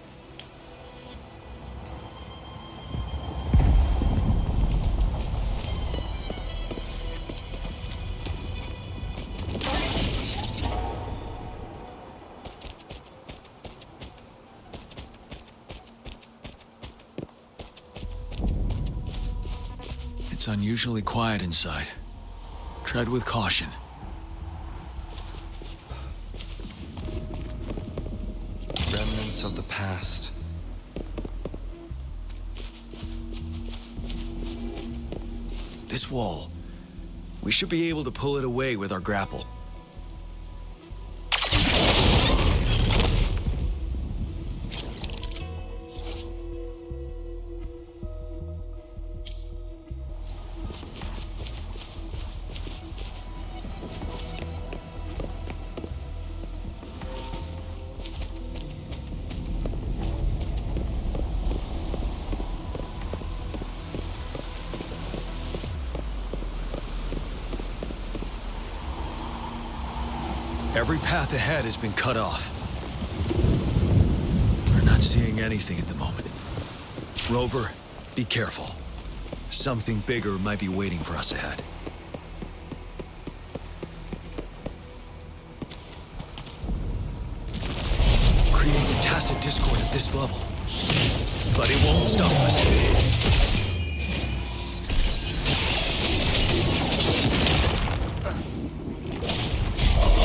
It's unusually quiet inside. Tread with caution.
Remnants of the past.
this wall. We should be able to pull it away with our grapple. Every path ahead has been cut off. We're not seeing anything at the moment. Rover, be careful. Something bigger might be waiting for us ahead. Create a tacit discord at this level. But it won't stop us.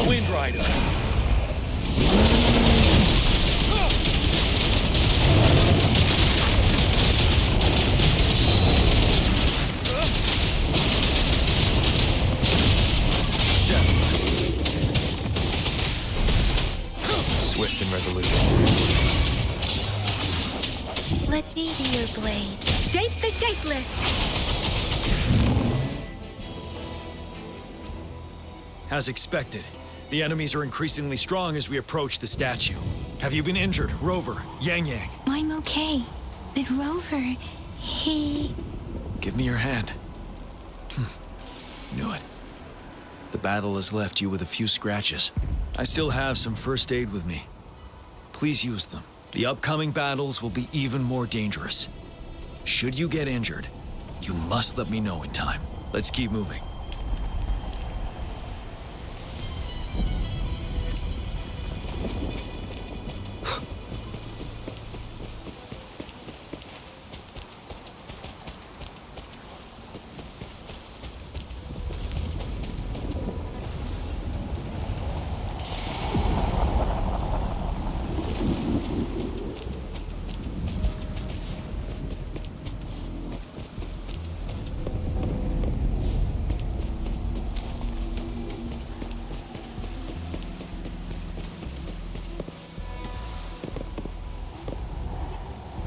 Wind Rider.
Swift and resolute.
Let me be your blade. Shape the shapeless!
As expected, the enemies are increasingly strong as we approach the statue. Have you been injured, Rover, Yang Yang?
I'm okay. But Rover, he...
Give me your hand. Knew it. The battle has left you with a few scratches. I still have some first aid with me. Please use them. The upcoming battles will be even more dangerous. Should you get injured, you must let me know in time. Let's keep moving.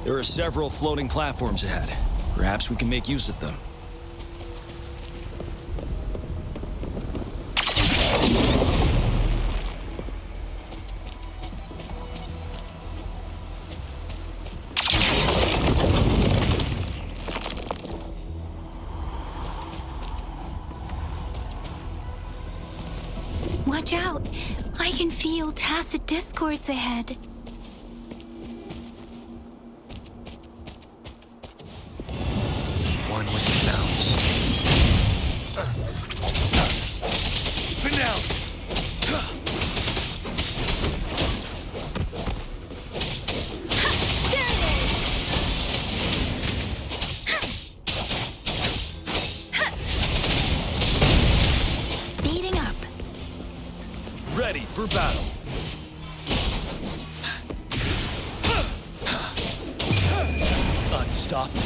There are several floating platforms ahead. Perhaps we can make use of them.
Watch out! I can feel tacit discords ahead.
One with the sounds.
Pin down!
Speeding up.
Ready for battle. Unstoppable.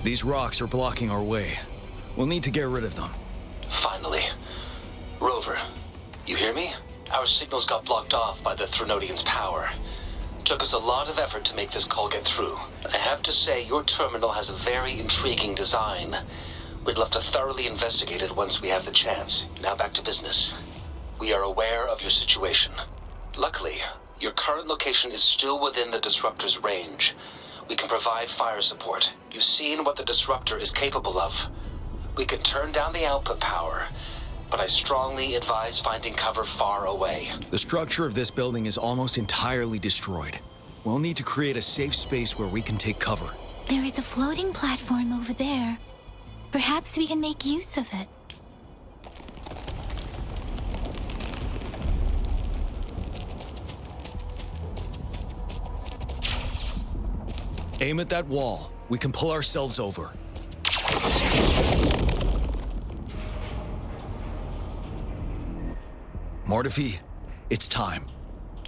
These rocks are blocking our way. We'll need to get rid of them.
Finally. Rover, you hear me? Our signals got blocked off by the Threnodians' power. Took us a lot of effort to make this call get through. I have to say, your terminal has a very intriguing design. We'd love to thoroughly investigate it once we have the chance. Now back to business. We are aware of your situation. Luckily, your current location is still within the Disruptor's range. We can provide fire support. You've seen what the Disruptor is capable of. We can turn down the output power, but I strongly advise finding cover far away.
The structure of this building is almost entirely destroyed. We'll need to create a safe space where we can take cover.
There is a floating platform over there. Perhaps we can make use of it.
Aim at that wall. We can pull ourselves over. Mortefi, it's time.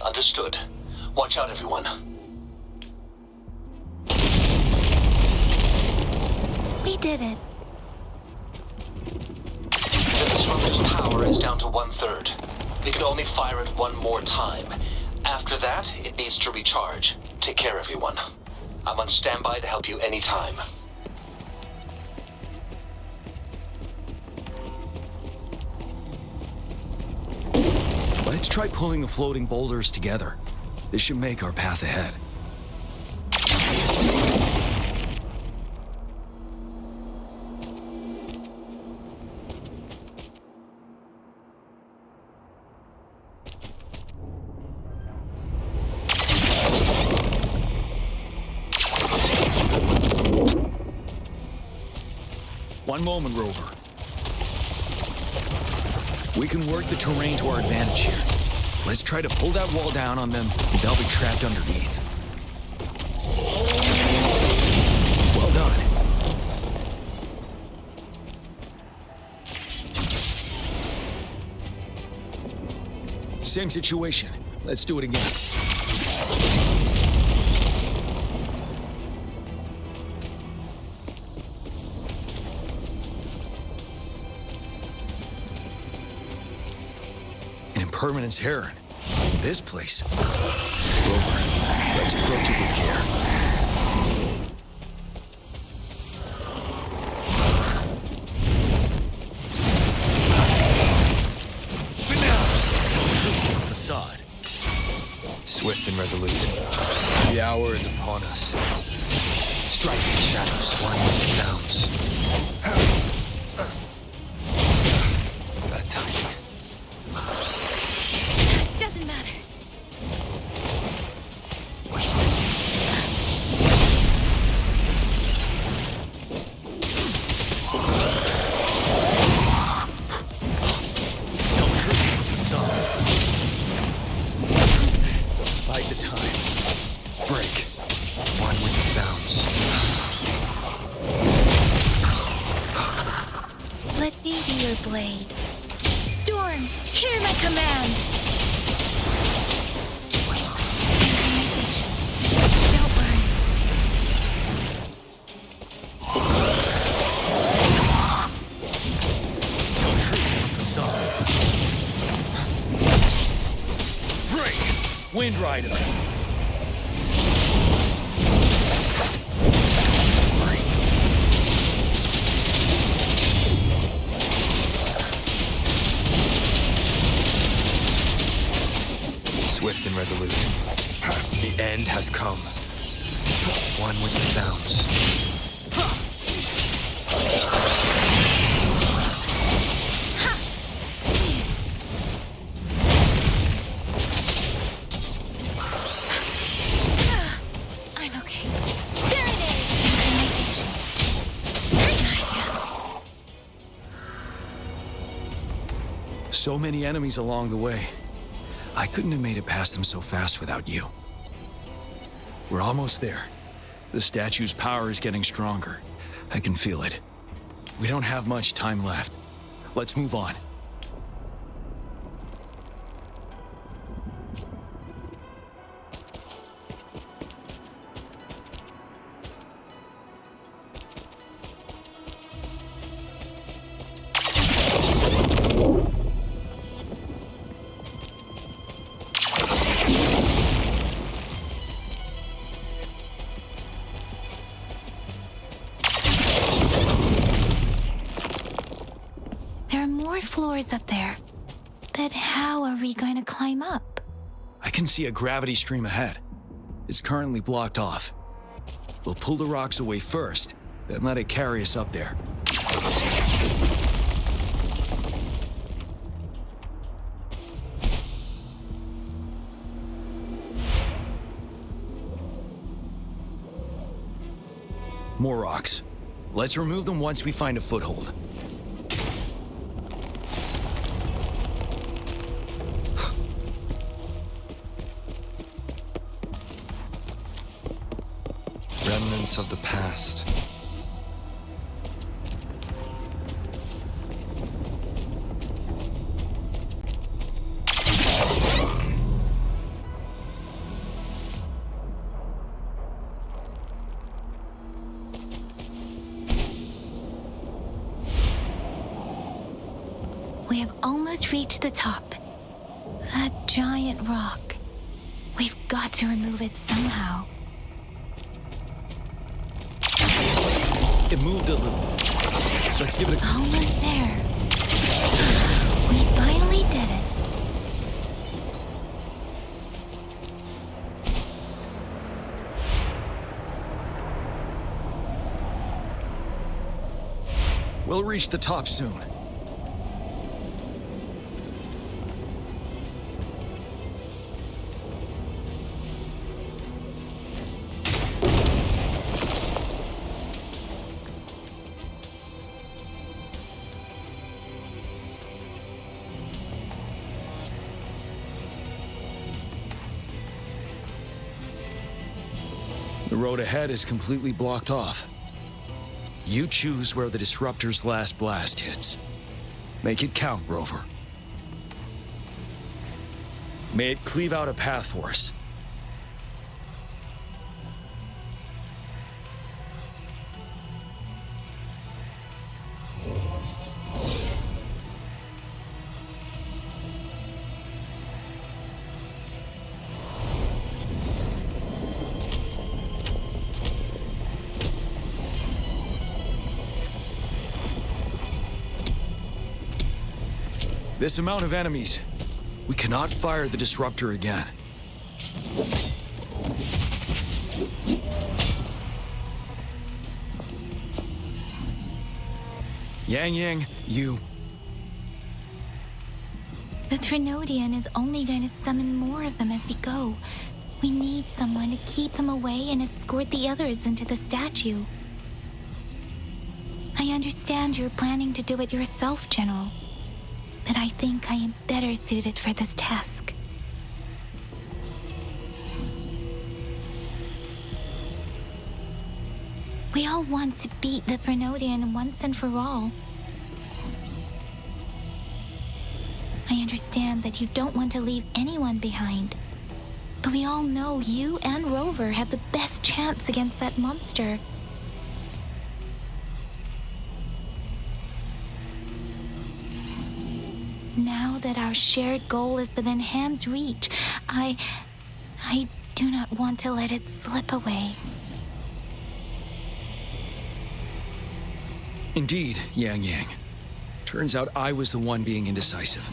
Understood. Watch out, everyone.
We did it.
The disruptor's power is down to 1/3. We can only fire it one more time. After that, it needs to recharge. Take care, everyone. I'm on standby to help you anytime.
Let's try pulling the floating boulders together. This should make our path ahead. One moment, Rover. We can work the terrain to our advantage here. Let's try to pull that wall down on them, and they'll be trapped underneath. Well done. Same situation. Let's do it again. Permanence Heron. This place. Rover, let's approach it with care. But now, facade.
Swift and resolute. The hour is upon us. Striking shadows, one with sounds. That timing.
Doesn't matter.
Tell truth with the sun. Bide the time.
Break. One with the sounds.
Let me be your blade. Storm, hear my command. Don't worry.
Tell truth with the sun. Break! Wind Rider.
Swift and resolute. The end has come. One with the sounds.
I'm okay.
So many enemies along the way. I couldn't have made it past them so fast without you. We're almost there. The statue's power is getting stronger. I can feel it. We don't have much time left. Let's move on.
There are more floors up there. But how are we going to climb up?
I can see a gravity stream ahead. It's currently blocked off. We'll pull the rocks away first, then let it carry us up there. More rocks. Let's remove them once we find a foothold.
Remnants of the past.
We have almost reached the top. That giant rock. We've got to remove it somehow.
It moved a little. Let's give it a...
Almost there. We finally did it.
We'll reach the top soon. The road ahead is completely blocked off. You choose where the Disruptor's last blast hits. Make it count, Rover. May it cleave out a path for us. This amount of enemies. We cannot fire the Disruptor again. Yang, you...
The Threnodian is only going to summon more of them as we go. We need someone to keep them away and escort the others into the statue. I understand you're planning to do it yourself, General. But I think I am better suited for this task. We all want to beat the Threnodian once and for all. I understand that you don't want to leave anyone behind. But we all know you and Rover have the best chance against that monster. Now that our shared goal is within hand's reach, I do not want to let it slip away.
Indeed, Yang. Turns out I was the one being indecisive.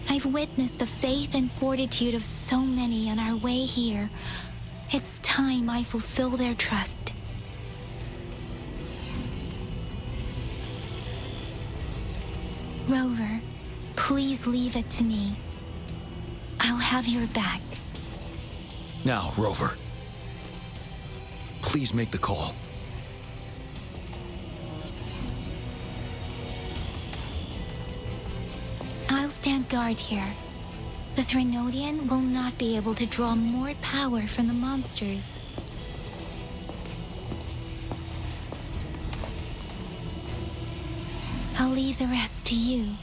I've witnessed the faith and fortitude of so many on our way here. It's time I fulfill their trust. Rover, please leave it to me. I'll have your back.
Now, Rover. Please make the call.
I'll stand guard here. The Threnodian will not be able to draw more power from the monsters. I'll leave the rest to you.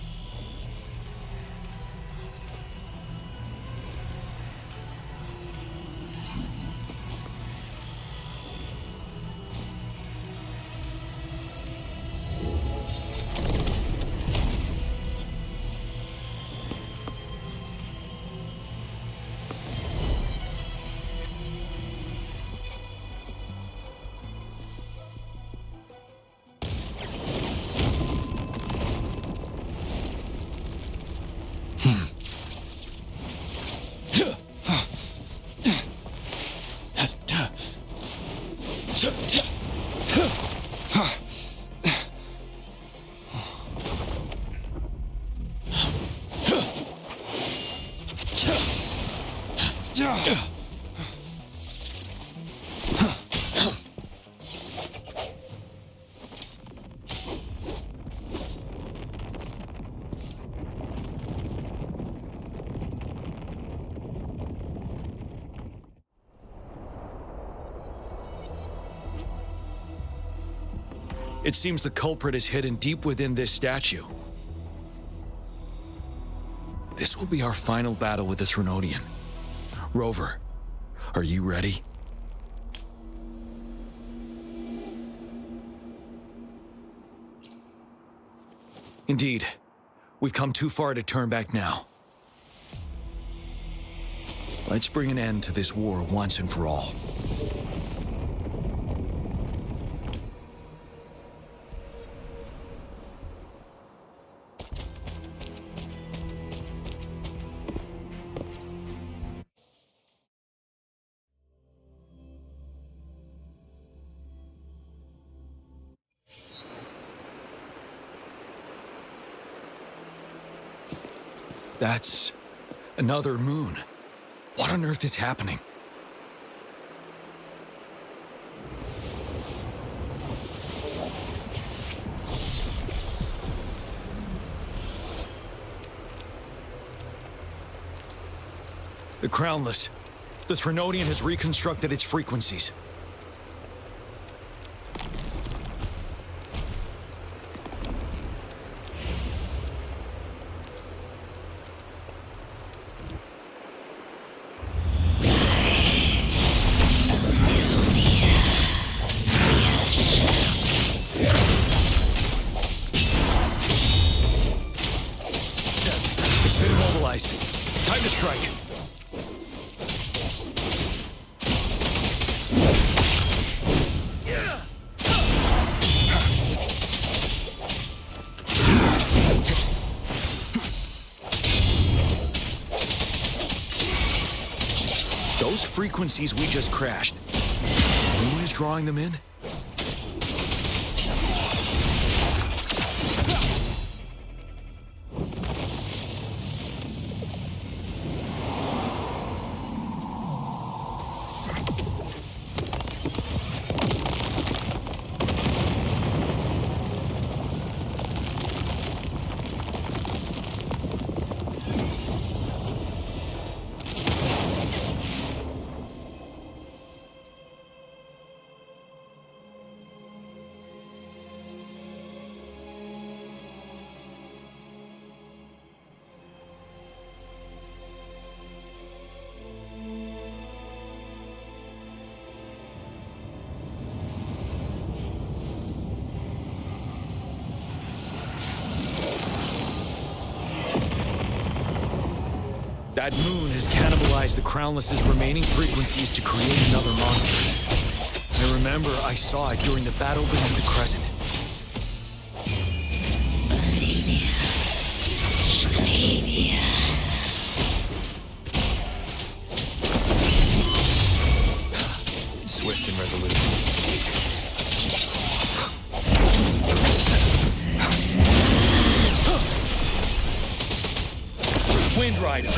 It seems the culprit is hidden deep within this statue. This will be our final battle with the Threnodian. Rover, Are you ready? Indeed. We've come too far to turn back now. Let's bring an end to this war once and for all. That's another moon. What on earth is happening? The Crownless. The Threnodian has reconstructed its frequencies. Time to strike. Those frequencies we just crashed. Who is drawing them in? That moon has cannibalized the Crownless's remaining frequencies to create another monster. I remember I saw it during the battle beneath the Crescent. Swift and resolute. Wind Rider.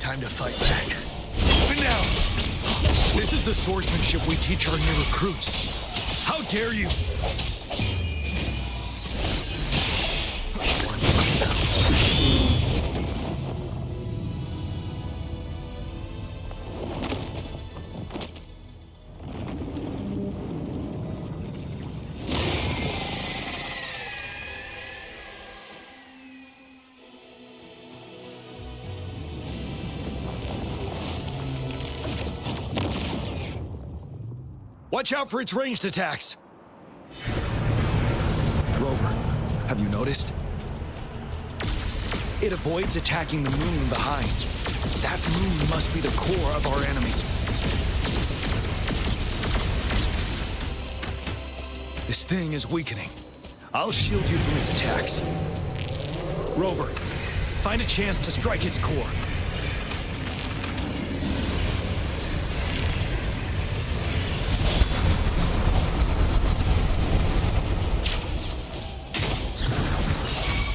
Time to fight back. But now, this is the swordsmanship we teach our new recruits. How dare you? Watch out for its ranged attacks! Rover, have you noticed? It avoids attacking the moon behind. That moon must be the core of our enemy. This thing is weakening. I'll shield you from its attacks. Rover, find a chance to strike its core.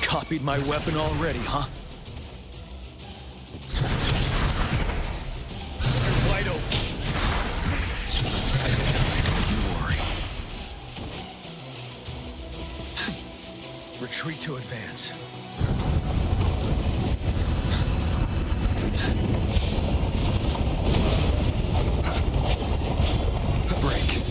Copied my weapon already, huh? You're wide open. You worry. Retreat to advance. Break.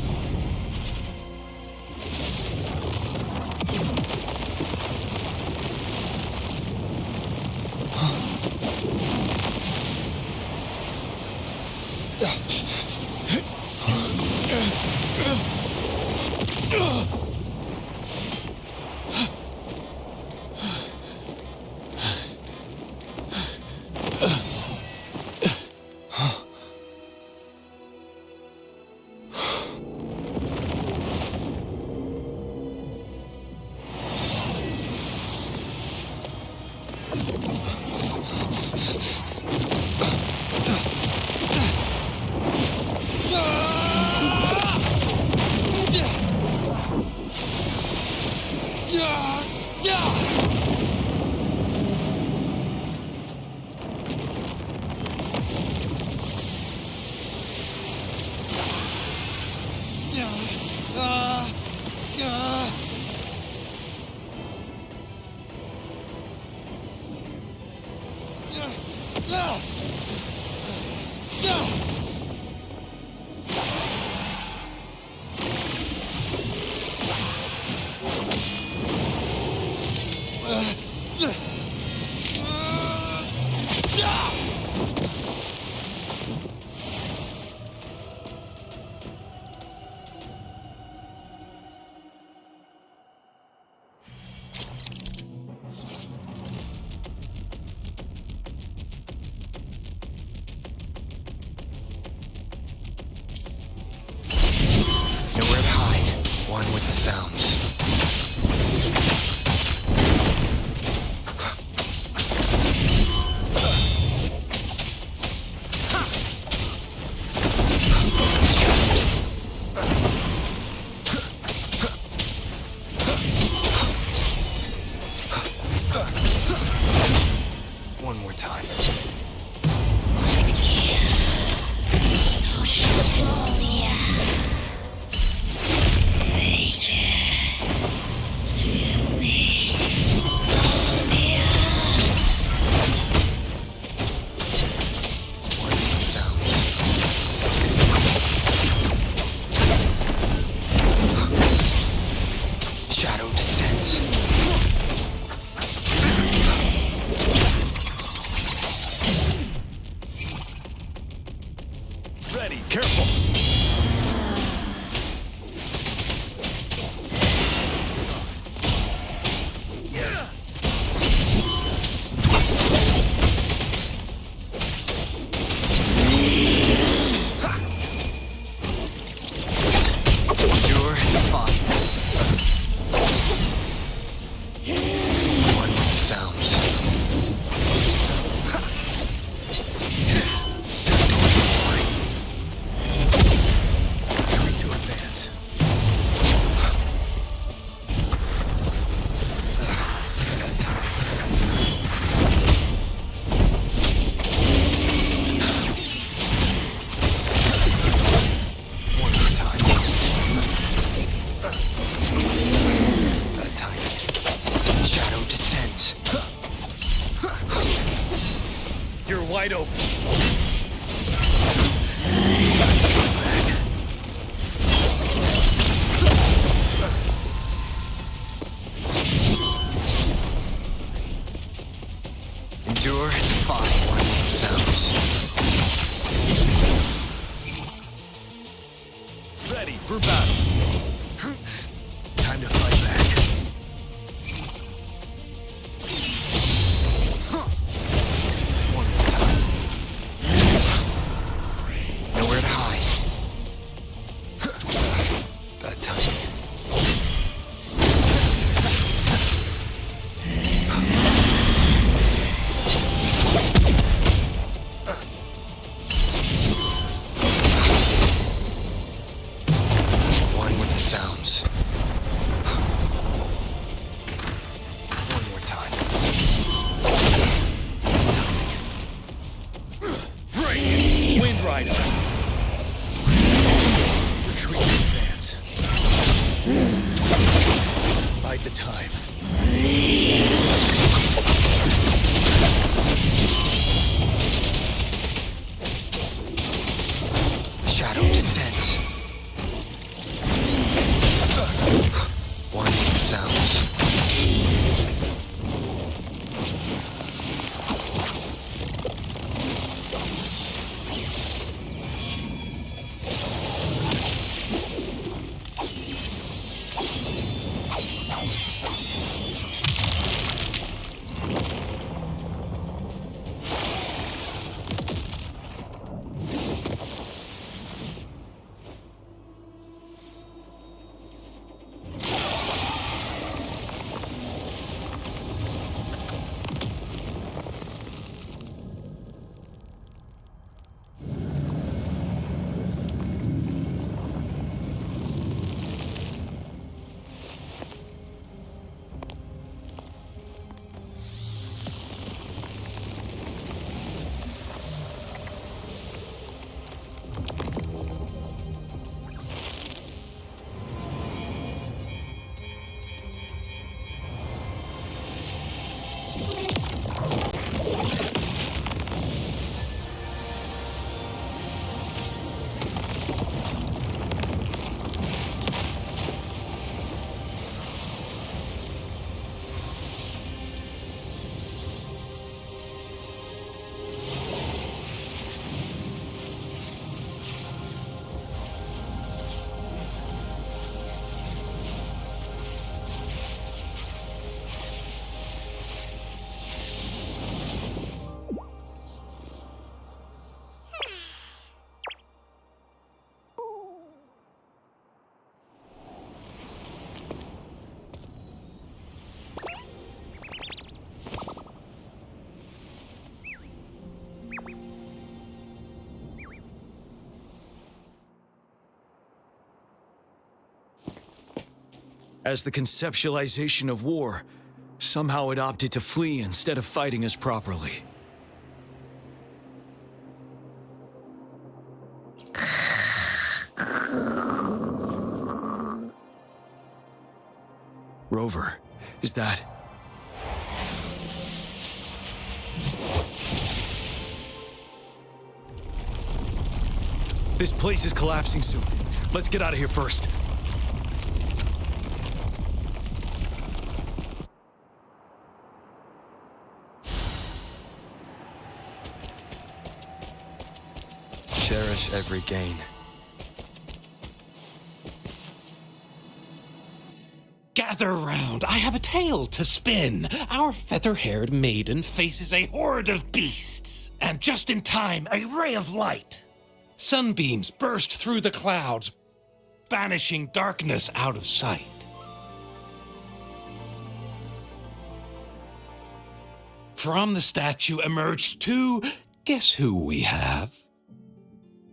Nowhere to hide. One with the sounds. One more time. Shadow descends.
Ready, careful.
Endure the fire. One with the sounds. Retreat to advance. One more time. That time. Shadow descends.
You're wide open.
Endure and fight. One with the sounds.
Ready for battle.
Time to fight back. One more time. Nowhere to hide. Bad timing. One with the sounds.
As the conceptualization of war, somehow it opted to flee instead of fighting us properly. Rover, is that... This place is collapsing soon. Let's get out of here first.
Cherish every gain.
Gather round, I have a tale to spin. Our feather-haired maiden faces a horde of beasts. And just in time, a ray of light. Sunbeams burst through the clouds, banishing darkness out of sight. From the statue emerged two, guess who we have?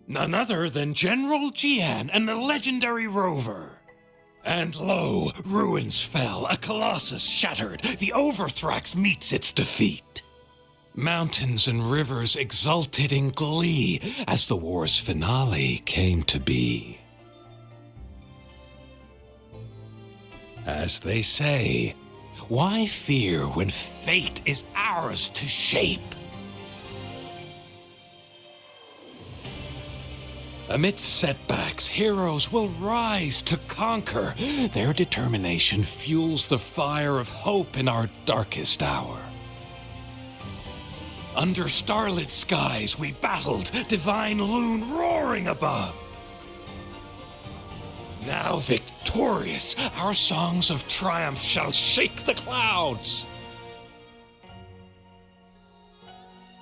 None other than General Jian and the legendary Rover. And lo, ruins fell, a colossus shattered, the Overthrax meets its defeat. Mountains and rivers exulted in glee as the war's finale came to be. As they say, why fear when fate is ours to shape? Amidst setbacks, heroes will rise to conquer. Their determination fuels the fire of hope in our darkest hour. Under starlit skies we battled, divine loon roaring above. Now victorious, our songs of triumph shall shake the clouds.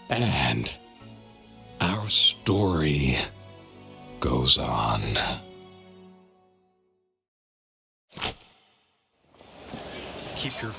And our story goes on.
Keep your